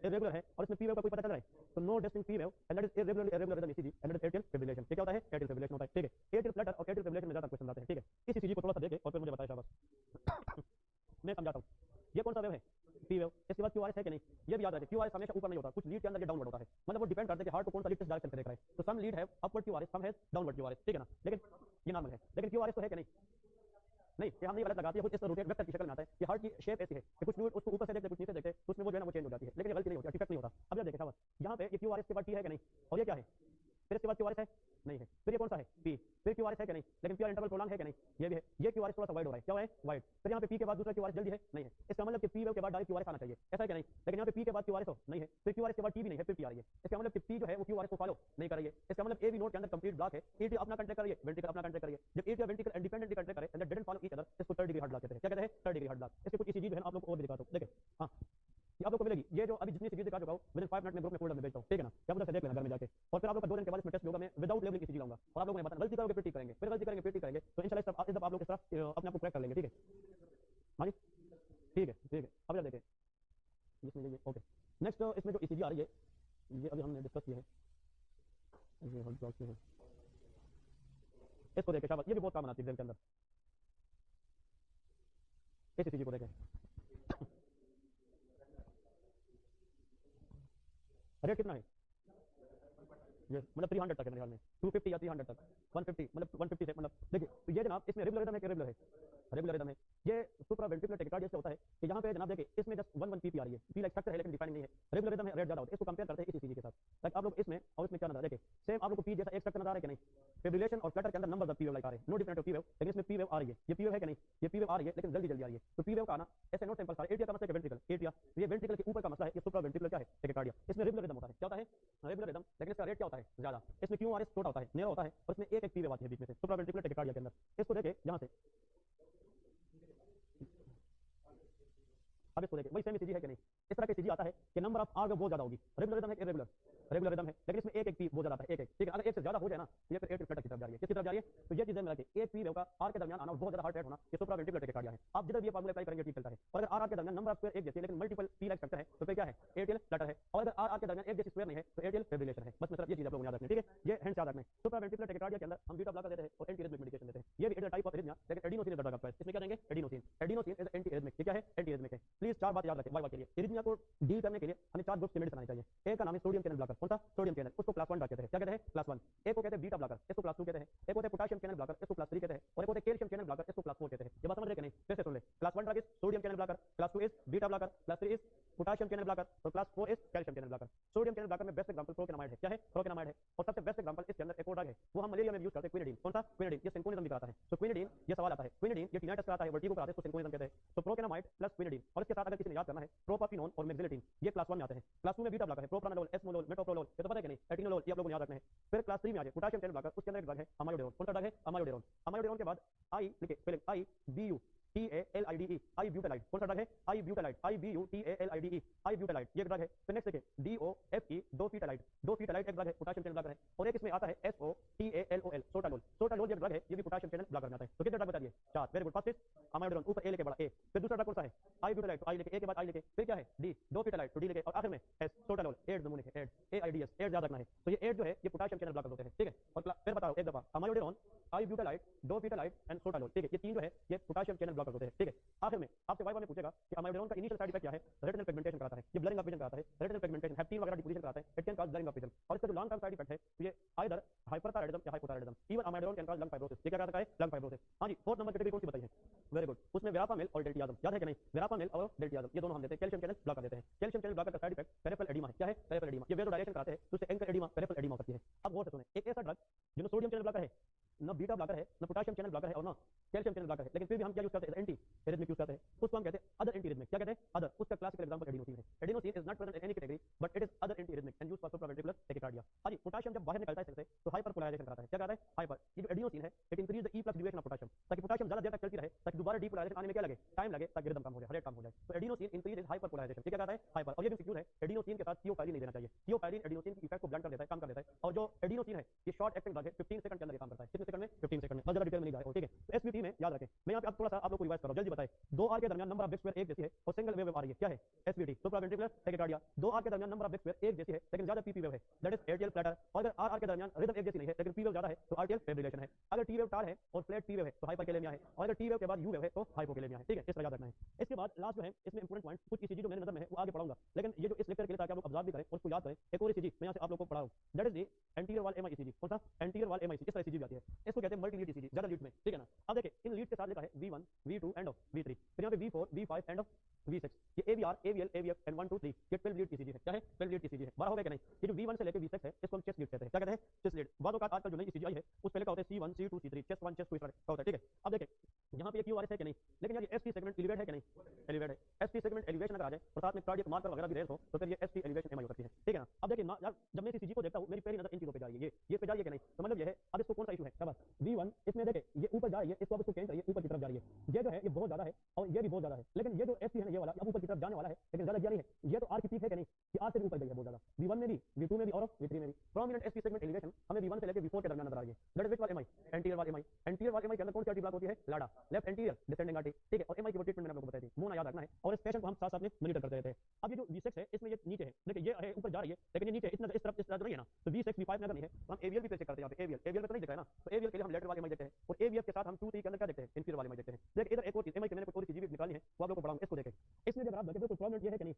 इरेगुलर है और इसमें पी वेव का कोई पता चल रहा है, तो no distinct P wave and that is irregular ECG and that is atrial fibrillation. क्या होता है एटिल फिब्रिलेशन होता है, ठीक है। एटिल फ्लैटर और एटिल फिब्रिलेशन में ज्यादा क्वेश्चन आते हैं, ठीक है। इस ईसीजी को थोड़ा सा देखें और फिर मुझे बताएं शाबाश मैं समझाता हूं। ये कौन सा वेव है पी वेव, इसके बाद क्यूआरएस है कि नहीं, ये भी याद रखें क्यूआरएस हमेशा ऊपर नहीं होता, कुछ लीड के अंदर ये डाउनवर्ड होता है, मतलब वो डिपेंड करता है कि हार्ट को कौन सा लीड किस डायरेक्शन से देख रहा है, तो सम लीड है अपवर्ड क्यूआरएस, सम है डाउनवर्ड क्यूआरएस, ठीक है ना, लेकिन ये नॉर्मल है, लेकिन क्यूआरएस तो है कि नहीं, नहीं ये हम नहीं गलत लगाती है, कुछ इस रोटेट वेक्टर की शक्ल में आता है, ये हार्ट की शेप ऐसी है कि कुछ फ्लूइड उसको ऊपर से देखते कुछ नीचे देखते तो उसमें वो जो है ना वो चेंज हो जाती है, लेकिन ये गलती नहीं होती, डिफेक्ट नहीं होता। अब ये देखिए शाबाश, यहाँ पे ये क्यूआरएस के बाद टी है कि नहीं, और ये क्या है फिर इसके बाद क्यूआरएस है नहीं है, फिर ये कौन सा है पी, फिर क्यूआरएस है कि नहीं, लेकिन पीआर इंटरवल प्रोलॉन्ग है कि नहीं, ये भी है, ये क्यूआरएस थोड़ा सा वाइड हो रहा है, क्या है वाइड, फिर यहाँ पे पी के बाद दूसरा क्यूआरएस जल्दी है नहीं है, इसका मतलब कि पी वेव के बाद डायरेक्ट क्यूआरएस आना चाहिए, ऐसा है कि नहीं, लेकिन यहाँ पे पी के बाद क्यूआरएस हो नहीं है, फिर क्यूआरएस के बाद टी भी नहीं है, फिर पी आ रही है, इसका मतलब कि पी जो है वो क्यूआरएस को फॉलो नहीं कर रही है, इसका मतलब ए बी नोड के अंदर कंप्लीट ब्लॉक है, एटी अपना कंट्रैक्ट करिए वेंट्रिकल अपना कंट्रैक्ट करिए, जब एटी और वेंट्रिकल इंडिपेंडेंटली कंट्रैक्ट करे and that didn't follow each other, इसको थर्ड डिग्री हार्ट ब्लॉक कहते हैं, क्या कहते हैं थर्ड डिग्री हार्ट ब्लॉक। इसके कुछ ईसीजी जो है आप लोग को और भी दिखाता हूं, देखिए हां ये आप लोग को मिलेगी, ये जो अभी जितनी सीरीज दिखा चुका हूं विद इन 5 मिनट में ग्रुप में फोल्डर में भेजता हूं, ठीक है ना, क्या उधर से देख लेना घर में जाके, और फिर आप लोग का 2 दिन के बाद इसमें टेस्ट होगा, मैं विदाउट लेवलिंग ईसीजी लाऊंगा और आप लोगों ने बताना गलती करोगे फिर ठीक करेंगे, फिर गलती करेंगे फिर ठीक करेंगे, तो इंशाल्लाह इस दफा आप लोग इस तरह अपने आप को क्रैक कर लेंगे, ठीक है हां जी ठीक है। अब जरा देखें इसमें ये ओके, नेक्स्ट इसमें जो ईसीजी आ रही है ये अभी हमने डिस्कस किया है, ये हार्ट ब्लॉक है, इसको देखें शाबाश, ये भी बहुत काम आती है ब्रेन के अंदर, इस ईसीजी को देखें रेट कितना है ये मतलब 300 तक है मेरे ख्याल में, 250 या 300 तक, 150 मतलब 150 से मतलब देखिए तो ये जनाब इसमें रेगुलर रिदम है कि रेगुलर है, रेगुलर रिदम है। ये सुप्रावेंट्रिकुलर टैकिकार्डिया से होता है कि यहाँ पे जनाब देखिए इसमें जस्ट 1 पीपी आ रही है, फील लाइक स्ट्रक्चर है लेकिन डिफाइंड नहीं है, रेगुलर रिदम है, रेट ज्यादा होता है। इसको कंपेयर करते हैं इस ईसीजी के साथ, लाइक आप लोग इसमें और इसमें क्या नजर देखिए सेम आप लोग को पी जैसा एक स्ट्रक्चर नजर आ रहा है कि नहीं, फिब्रिलेशन और फ्लटर के अंदर number of P wave like आ रहे हैं, no different of P wave, लेकिन इसमें पी वेव आ रही है, ये पी वेव है कि नहीं, ये पी वेव आ रही है लेकिन जल्दी जल्दी आ रही है। तो पी वेव का आना ऐसे नोट सिंपल सा एटिया का मतलब वेंट्रिकल एटिया, ये वेंट्रिकल के ऊपर का मसला है, ये सुप्रावेंट्रिकुलर क्या है टैकिकार्डिया, इसमें रेगुलर रिदम होता है, क्या होता है रेगुलर रिदम, लेकिन इसका रेट क्या होता है ज्यादा, इसमें क्यू आर एस छोटा होता है, नेरो होता है और इसमें एक पी वेव आती है बीच में से सुप्रावेंट्रिकुलर टैकिकार्डिया के अंदर। इसको देखे यहाँ से अब इसको देखिए वही सेम ईसीजी है कि नहीं, इस तरह का ईसीजी आता है कि नंबर ऑफ आर बहुत ज्यादा होगी, रेगुलर रिदम है इरेगुलर, रेगुलर रिदम है लेकिन इसमें एक पी बहुत ज्यादा आता है, एक ठीक है, अगर एक से ज्यादा हो जाए ना तो ये फिर एट फ्लटर की तरफ जा रही है, किसकी तरफ जा रही है, तो ये चीजें मिला के एक पी वेव का आर के दरमियान आना बहुत ज्यादा हार्ट रेट होना, ये सुप्रावेंट्रिकुलर टैकिकार्डिया है। आप जिधर भी ये फार्मूला अप्लाई करेंगे ठीक चलता है, और अगर आर के दरमियान नंबर ऑफ स्क्वायर एक जैसे लेकिन मल्टीपल पी लाइक स्ट्रक्चर है तो फिर क्या है एटीएल फ्लटर है, और अगर आर के दरमियान एक जैसी स्क्वायर नहीं है तो एटीएल फिब्रिलेशन है। बस मतलब ये चीज आप लोग याद रखना, ठीक है, ये हैंड याद रखना। सुप्रावेंट्रिकुलर टैकिकार्डिया के अंदर हम बीटा ब्लॉकर देते हैं और एंटी रिदमिक मेडिकेशन देते हैं, ये भी टाइप ऑफ एरिथमिया लेकिन एडिनोसिन ड्रग आपका है, इसमें क्या देंगे adenosine, adenosine is anti rhythmic, ये क्या है एंटी रिदमिक है। प्लीज चार बात याद रखें वाई के लिए, एरिथमिया को डील करने के लिए हमें चार ग्रुप की मेडिसिन आनी चाहिए। एक का नाम है सोडियम चैनल ब्लॉकर, कौन सा सोडियम चैनल, उसको क्लास 1 कहते हैं, क्या कहते हैं क्लास 1। एक को कहते हैं बीटा ब्लॉकर, इसको क्लास 2 कहते हैं। एक होता है पोटेशियम चैनल ब्लॉकर, इसको क्लास 3 कहते हैं। और एक होता है कैल्शियम चैनल ब्लॉकर, इसको क्लास 4 कहते हैं। ये बात समझ रहे कि नहीं, फिर से सुन ले, class 1 drug is sodium channel blocker, class 2 is beta blocker, class 3 is potassium channel blocker और class 4 is calcium channel blocker. Sodium channel blocker में बेस्ट एग्जांपल प्रोकेनामाइड है, क्या है प्रोकेनामाइड है, और सबसे बेस्ट एग्जांपल इसके अंदर एक और ड्रग है वो हम मलेरिया में यूज करते हैं क्विनिडीन, कौन सा क्विनिडीन, ये सिंकोनिज्म भी कराता है। तो क्विनिडीन ये सवाल आता है, क्विनिडीन ये टिनाइटिस कराता है, वर्टिगो कराता है, इसको सिंकोनिज्म कहते हैं। तो प्रोकेनामाइड प्लस क्विनिडीन और इसके साथ अगर किसी ने याद करना है प्रोपापिनोन और मेग्जिलेटिन, ये क्लास 1 में आते हैं। क्लास 2 में बीटा ब्लॉकर है प्रोप्रानोलोल, एस्मोलोल, मेटोप्रोलोल, ये तो पता है कि नहीं, एटिनोलोल, ये आप लोगों को याद रखना है। फिर क्लास 3 में आ जाए पोटेशियम चैनल ब्लॉकर, उसके अंदर एक ड्रग है अमायोडेरोन, कौन सा ड्रग है अमायोडेरोन। अमायोडेरोन के बाद आई लिखे पहले I B U T A L I D E ibutilide, कौन सा ड्रग है ibutilide, I B U T A L I D E ibutilide, ये ड्रग है। फिर नेक्स्ट देखिए डी ओ एफ ई दो फीटालाइड, दो फीटालाइड एक ड्रग है पोटेशियम चैनल ब्लॉकर है। और एक इसमें आता है S O T A L O L sotalol, sotalol ये ड्रग है, ये भी पोटेशियम चैनल ब्लॉकर में आता है। तो कितने ड्रग बता दिए चार, वेरी गुड। फर्स्ट इज अमायोडेरोन, ऊपर ए लेके बड़ा ए, फिर दूसरा ड्रग कौन सा है आई ब्यूटालाइड, तो आई लेके ए के बाद आई लेके, फिर क्या है डी दो फीटालाइड तो डी लेके, और आखिर में एस सोटालोल एड नमूने के एड ए आई डी एस एड याद रखना है। तो ये एड जो है ये पोटेशियम चैनल ब्लॉकर होते हैं, ठीक है। और फिर बताओ एक दफा अमायोडेरोन आई ब्यूटालाइड दो फीटालाइड एंड सोटालोल, ठीक है, ये तीन जो है ये पोटेशियम चैनल ब्लॉकर होते हैं, ठीक है। आखिर में आपसे वाइवा में पूछेगा कि अमायोडेरोन का इनिशियल साइड इफेक्ट क्या है, रेटिनल पिगमेंटेशन कराता है, ये ब्लरिंग ऑफ विजन कराता है, रेटिनल पिगमेंटेशन हैप्टीन वगैरह डिपोजिशन कराता है, it can cause blurring of vision. और इसका जो लॉन्ग टर्म साइड इफेक्ट है तो ये आइदर हाइपरथायराइडिज्म या hypothyroidism, even amiodarone can cause lung fibrosis, ये क्या करता है लंग फाइब्रोसिस। हां जी, फोर्थ नंबर कैटेगरी कौन सी बताइए, वेरी गुड, उसमें वेरापामिल और डेल्टियाजम, याद है कि नहीं, वेरापामिल और डेल्टियाजम ये दोनों हम देते हैं, कैल्शियम चैनल ब्लॉकर देते हैं। कैल्शियम चैनल ब्लॉकर का साइड इफेक्ट पेरिफेरल एडिमा है, क्या है पेरिफेरल एडिमा, ये वेरोडायलेशन कराते हैं तो उससे एंकर एडिमा पेरिफेरल एडिमा होती है। अब गौर से सुने, एक ऐसा ड्रग जिसमें सोडियम चैनल ब्लॉकर है, न बीटा ब्लॉकर है, न पोटेशियम चैनल ब्लॉकर है और न कैल्शियम चैनल ब्लॉकर है, लेकिन फिर भी हम क्या यूज करते हैं एंटी रिदमिक यूज करते हैं, उसको हम कहते हैं अदर एंटी रिदमिक, क्या कहते हैं अदर। उसका क्लासिकल एग्जांपल एडिनोसिन है, adenosine is not present in any category but it is other anti rhythmic and used for supraventricular tachycardia. हां पोटेशियम जब बाहर निकलता है इससे तो हाइपर पोलराइजेशन कराता है, क्या कराता है हाइपर। ये जो एडिनोसिन है it increase the E plus duration of potassium, ताकि पोटेशियम ज्यादा देर तक चलती रहे, ताकि दोबारा डीपोलराइजेशन आने में क्या लगे टाइम लगे, ताकि रिदम कम हो जाए, रेट कम हो जाए। तो एडिनोसिन इंक्रीज हाइपर पोलराइजेशन, ये क्या करता है हाइपर। और ये भी सिक्योर है, एडिनोसिन के साथ थियोकाइलिन नहीं देना चाहिए, थियोकाइलिन एडिनोसिन की इफेक्ट को ब्लंट कर देता है, कम कर देता है। और जो एडिनोसिन है ये शॉर्ट एक्टिंग ड्रग है, 15 सेकंड के अंदर काम करता है, कितने सेकंड में 15 सेकंड में, बस जरा डिटेल में नहीं जाए, ठीक है। तो एसवीटी में याद रखें, मैं यहां पे अब थोड़ा सा आप लोग को रिवाइज कर रहा हूं, जल्दी बताएं। दो आर के दरमियान नंबर ऑफ बिग स्क्वायर एक जैसी है और सिंगल वेव आ रही है, क्या है एसवीटी सुप्रावेंट्रिकुलर टैकिकार्डिया। दो आर के दरमियान नंबर ऑफ बिग स्क्वायर एक जैसी है लेकिन ज्यादा पीपी वेव है, दैट इज एटीएल फ्लैटर। और अगर आर के दरमियान रिदम एक जैसी नहीं है लेकिन पी वेव ज्यादा है तो आरटीएल फिब्रिलेशन है। अगर टी वेव टार है और फ्लैट पी वेव है तो हाइपरकैलेमिया है, और अगर टी वेव के बाद यू वेव है तो हाइपोकैलेमिया है, ठीक है, इस तरह याद रखना है। इसके बाद लास्ट जो है इसमें इंपोर्टेंट पॉइंट कुछ ईसीजी जो मेरे नजर में है वो आगे पढ़ाऊंगा, लेकिन ये जो इस लेक्चर के लिए ताकि आप लोग ऑब्जर्व भी करें और उसको याद करें, एक और ईसीजी मैं यहां से आप लोगों को पढ़ाऊं, that is the anterior wall MI ECG, कौन सा एंटीरियर वॉल एमआई, इस तरह ईसीजी आती है, इसको कहते हैं मल्टी लीड ईसीजी, ज्यादा लीड में, ठीक है ना। अब देखिए इन लीड के साथ लिखा है V1 V2 एंड V3, फिर यहां पे V4 V5 एंड V6, ये AVR AVL AVF एंड 1 2 3 ये 12 लीड ईसीजी है, क्या है 12 लीड ईसीजी है, बड़ा हो गया कि नहीं। ये जो V1 से लेके V6 है इसको हम चेस्ट लीड कहते हैं, क्या कहते हैं चेस्ट लीड। बातों का आजकल जो नई ईसीजी आई है उस पहले का होता है C1 C2 C3, chest 1 chest 2 इस तरह का होता है, ठीक है। अब देखिए यहां पे ये क्यूआरएस है कि नहीं, लेकिन यार ये एसटी सेगमेंट एलिवेट है कि नहीं, एलिवेट है। एसटी सेगमेंट एलिवेशन अगर आ जाए और साथ में कार्डियक मार्कर वगैरह भी रेज हो तो फिर ये एसटी एलिवेशन एमआई हो सकती है, ठीक है ना। अब देखिए यार जब मैं ईसीजी को देखता हूं मेरी पहली नजर इन चीजों पे जा रही है, ये पे जा रही है कि नहीं, तो मतलब ये है अब इसको कौन सा इशू है, क्या बात V1 इसमें देखे ये ऊपर जा रही है, इसको अब इसको चेंज करिए ऊपर की तरफ जा रही है, ये जो है ये बहुत ज्यादा है और ये भी बहुत ज्यादा है, लेकिन ये जो एसटी है ना ये वाला अब ऊपर की तरफ जाने वाला है लेकिन ज्यादा गया नहीं है। ये तो आर की पीक है कि नहीं, ये आर से ऊपर गई है बहुत ज्यादा, V1 में भी V2 में भी और V3 में भी। प्रोमिनेंट एसटी सेगमेंट एलिवेशन हमें V1 से लेकर V4 के दरमियान नजर आ रही है, दैट इज विच वाला एमआई एंटीरियर वाला एमआई। एंटीरियर वाला एमआई के अंदर कौन सी आर्टरी ब्लॉक होती है लाडा, लेफ्ट एंटीरियर डिसेंडिंग आर्टरी, ठीक है। और एमआई की ट्रीटमेंट मैंने आपको बताई थी, मुंह ना याद रखना है और इस पेशेंट को हम साथ साथ में मॉनिटर करते रहते हैं। अब ये जो V6 है इसमें ये नीचे है, देखिए ये है ऊपर जा रही है लेकिन ये नीचे इतना इस तरफ नहीं है ना, तो V6 V5 में अगर नहीं है तो हम एवीएल भी चेक करते हैं, यहाँ पे एवीएल पे तो नहीं दिखा है ना, तो एवीएल के लिए हम लेटरल वाले एमआई देखते हैं और एवीएफ के साथ हम 2 3 के अंदर क्या देखते हैं इंफीरियर वाले एमआई देखते हैं। देखिए इधर एक और चीज एमआई के मैंने कोई और चीज भी निकाली है वो आप लोगों को पढ़ाऊंगा, इसको देखें। इसमें अगर आप देखें तो प्रोमिनेंट ये है कि नहीं,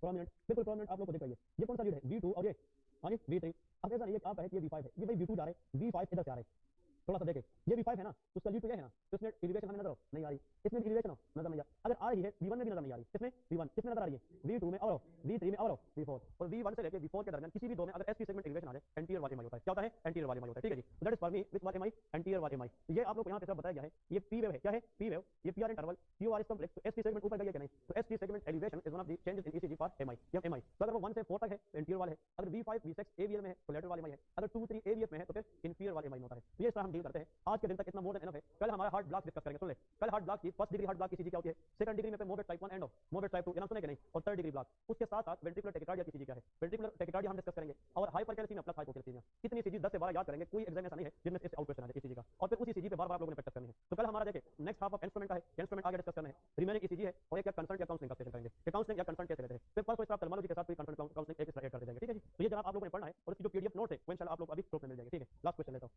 प्रोमिनेंट, बिल्कुल प्रोमिनेंट आप लोग को दिख रही है। ये कौन सा लीड है? V2 और ये हाँ जी V3। अब ऐसा नहीं है कि आप है कि ये V5 है, ये भाई V2 जा रहे हैं, V5 इधर से आ रहे हैं। थोड़ा सा देखें, ये V5 है ना, उसका लीड तो ये है ना, तो इसमें एलिवेशन हमें नजर नहीं आ रही, इसमें एलिवेशन नजर नहीं आ रही। अगर आ रही है V1 में भी नजर नहीं आ रही, इसमें V1 किसमें नजर आ रही है? V2 में और V3 में और V4 और V1 से लेके V4 के दरमियान किसी भी दो में अगर एसपी सेगमेंट एलिवेशन आ जाए, एंटीरियर वाले एमआई होता है। क्या होता है? एंटीरियर वाले एमआई होता है। ठीक है जी, दैट इज फॉर मी विच वाले एमआई? एंटीरियर वाले एमआई। तो ये आप लोग को यहां पे सब बताया गया है। ये पी वेव है, क्या है? P wave. ये PR interval QR is complex, तो एसपी सेगमेंट ऊपर गई है कि नहीं? तो SP segment elevation is one of the changes in ECG for MI या एमआई। तो अगर वो 1 से 4 तक है तो एंटीरियर वाले है, अगर V5 V6 एवीएल में है तो लेटरल वाले एमआई है, अगर 2 3 एवीएफ में है तो फिर इंफीरियर वाले एमआई होता है। तो ये इस तरह हम डील करते हैं। आज के दिन तक इतना मोर देन एनफ है। कल हमारा हार्ट ब्लॉक डिस्कस करेंगे, सुन ले। कल हार्ट ब्लॉक की फर्स्ट डिग्री हार्ट ब्लॉक की ईसीजी क्या होती है, सेकंड डिग्री में पे मोवेट टाइप 1 एंड ऑफ मोवेट टाइप 2 ये नाम सुने कि नहीं, और थर्ड डिग्री ब्लॉक। उसके साथ साथ वेंट्रिकुलर टैकिकार्डिया की ईसीजी क्या है, वेंट्रिकुलर टैकिकार्डिया हम डिस्कस करेंगे, और हाइपरकैल्सीमिया प्लस हाइपोकैल्सीमिया। कितनी ईसीजी 10 से 12 याद करेंगे, कोई एग्जाम ऐसा नहीं है जिसमें से आउट क्वेश्चन आ जाए ईसीजी का, और फिर उसी ईसीजी पे बार-बार आप लोगों ने प्रैक्टिस करनी है। तो कल हमारा देखिए नेक्स्ट हाफ ऑफ इंस्ट्रूमेंट का है, इंस्ट्रूमेंट आगे डिस्कस करना है, रिमेनिंग ईसीजी है, और एक क्या कंसल्ट या काउंसलिंग का सेशन करेंगे। ये काउंसलिंग या कंसल्ट कैसे लेते हैं, फिर फर्स्ट कोई टर्मिनोलॉजी के साथ कोई कंसल्ट काउंसलिंग एक एक्स्ट्रा ऐड कर देंगे। ठीक है जी, तो ये जनाब आप लोगों ने पढ़ना है, और इसकी जो पीडीएफ नोट्स है वो इंशाल्लाह आप लोग को अभी ग्रुप में मिल जाएंगे। ठीक है, लास्ट क्वेश्चन लेता हूं।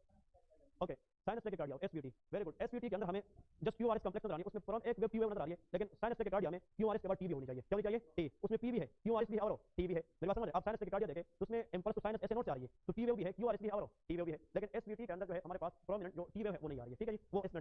Okay, sinus tachycardia SVT, very good. SVT के अंदर हमें जस्ट क्यूआरएस कॉम्प्लेक्स नजर आ रही है, उसमें फ्रॉम एक वेव क्यूवेव नजर आ रही है, लेकिन साइनस टैकिकार्डिया में क्यूआरएस के बाद टी भी होनी चाहिए। क्या होनी चाहिए? टी। उसमें पी भी है, क्यूआरएस भी है और टी भी है। मेरी बात समझ रहे? आप साइनस टैकिकार्डिया देखें तो उसमें इंपल्स टू साइनस ऐसे नोट आ रही है, तो पी वेव भी है, क्यूआरएस भी है और टी वेव भी है, लेकिन एसवीटी के अंदर जो है हमारे पास प्रोमिनेंट जो टी वेव है वो नहीं आ रही है। ठीक है जी, वो इसमें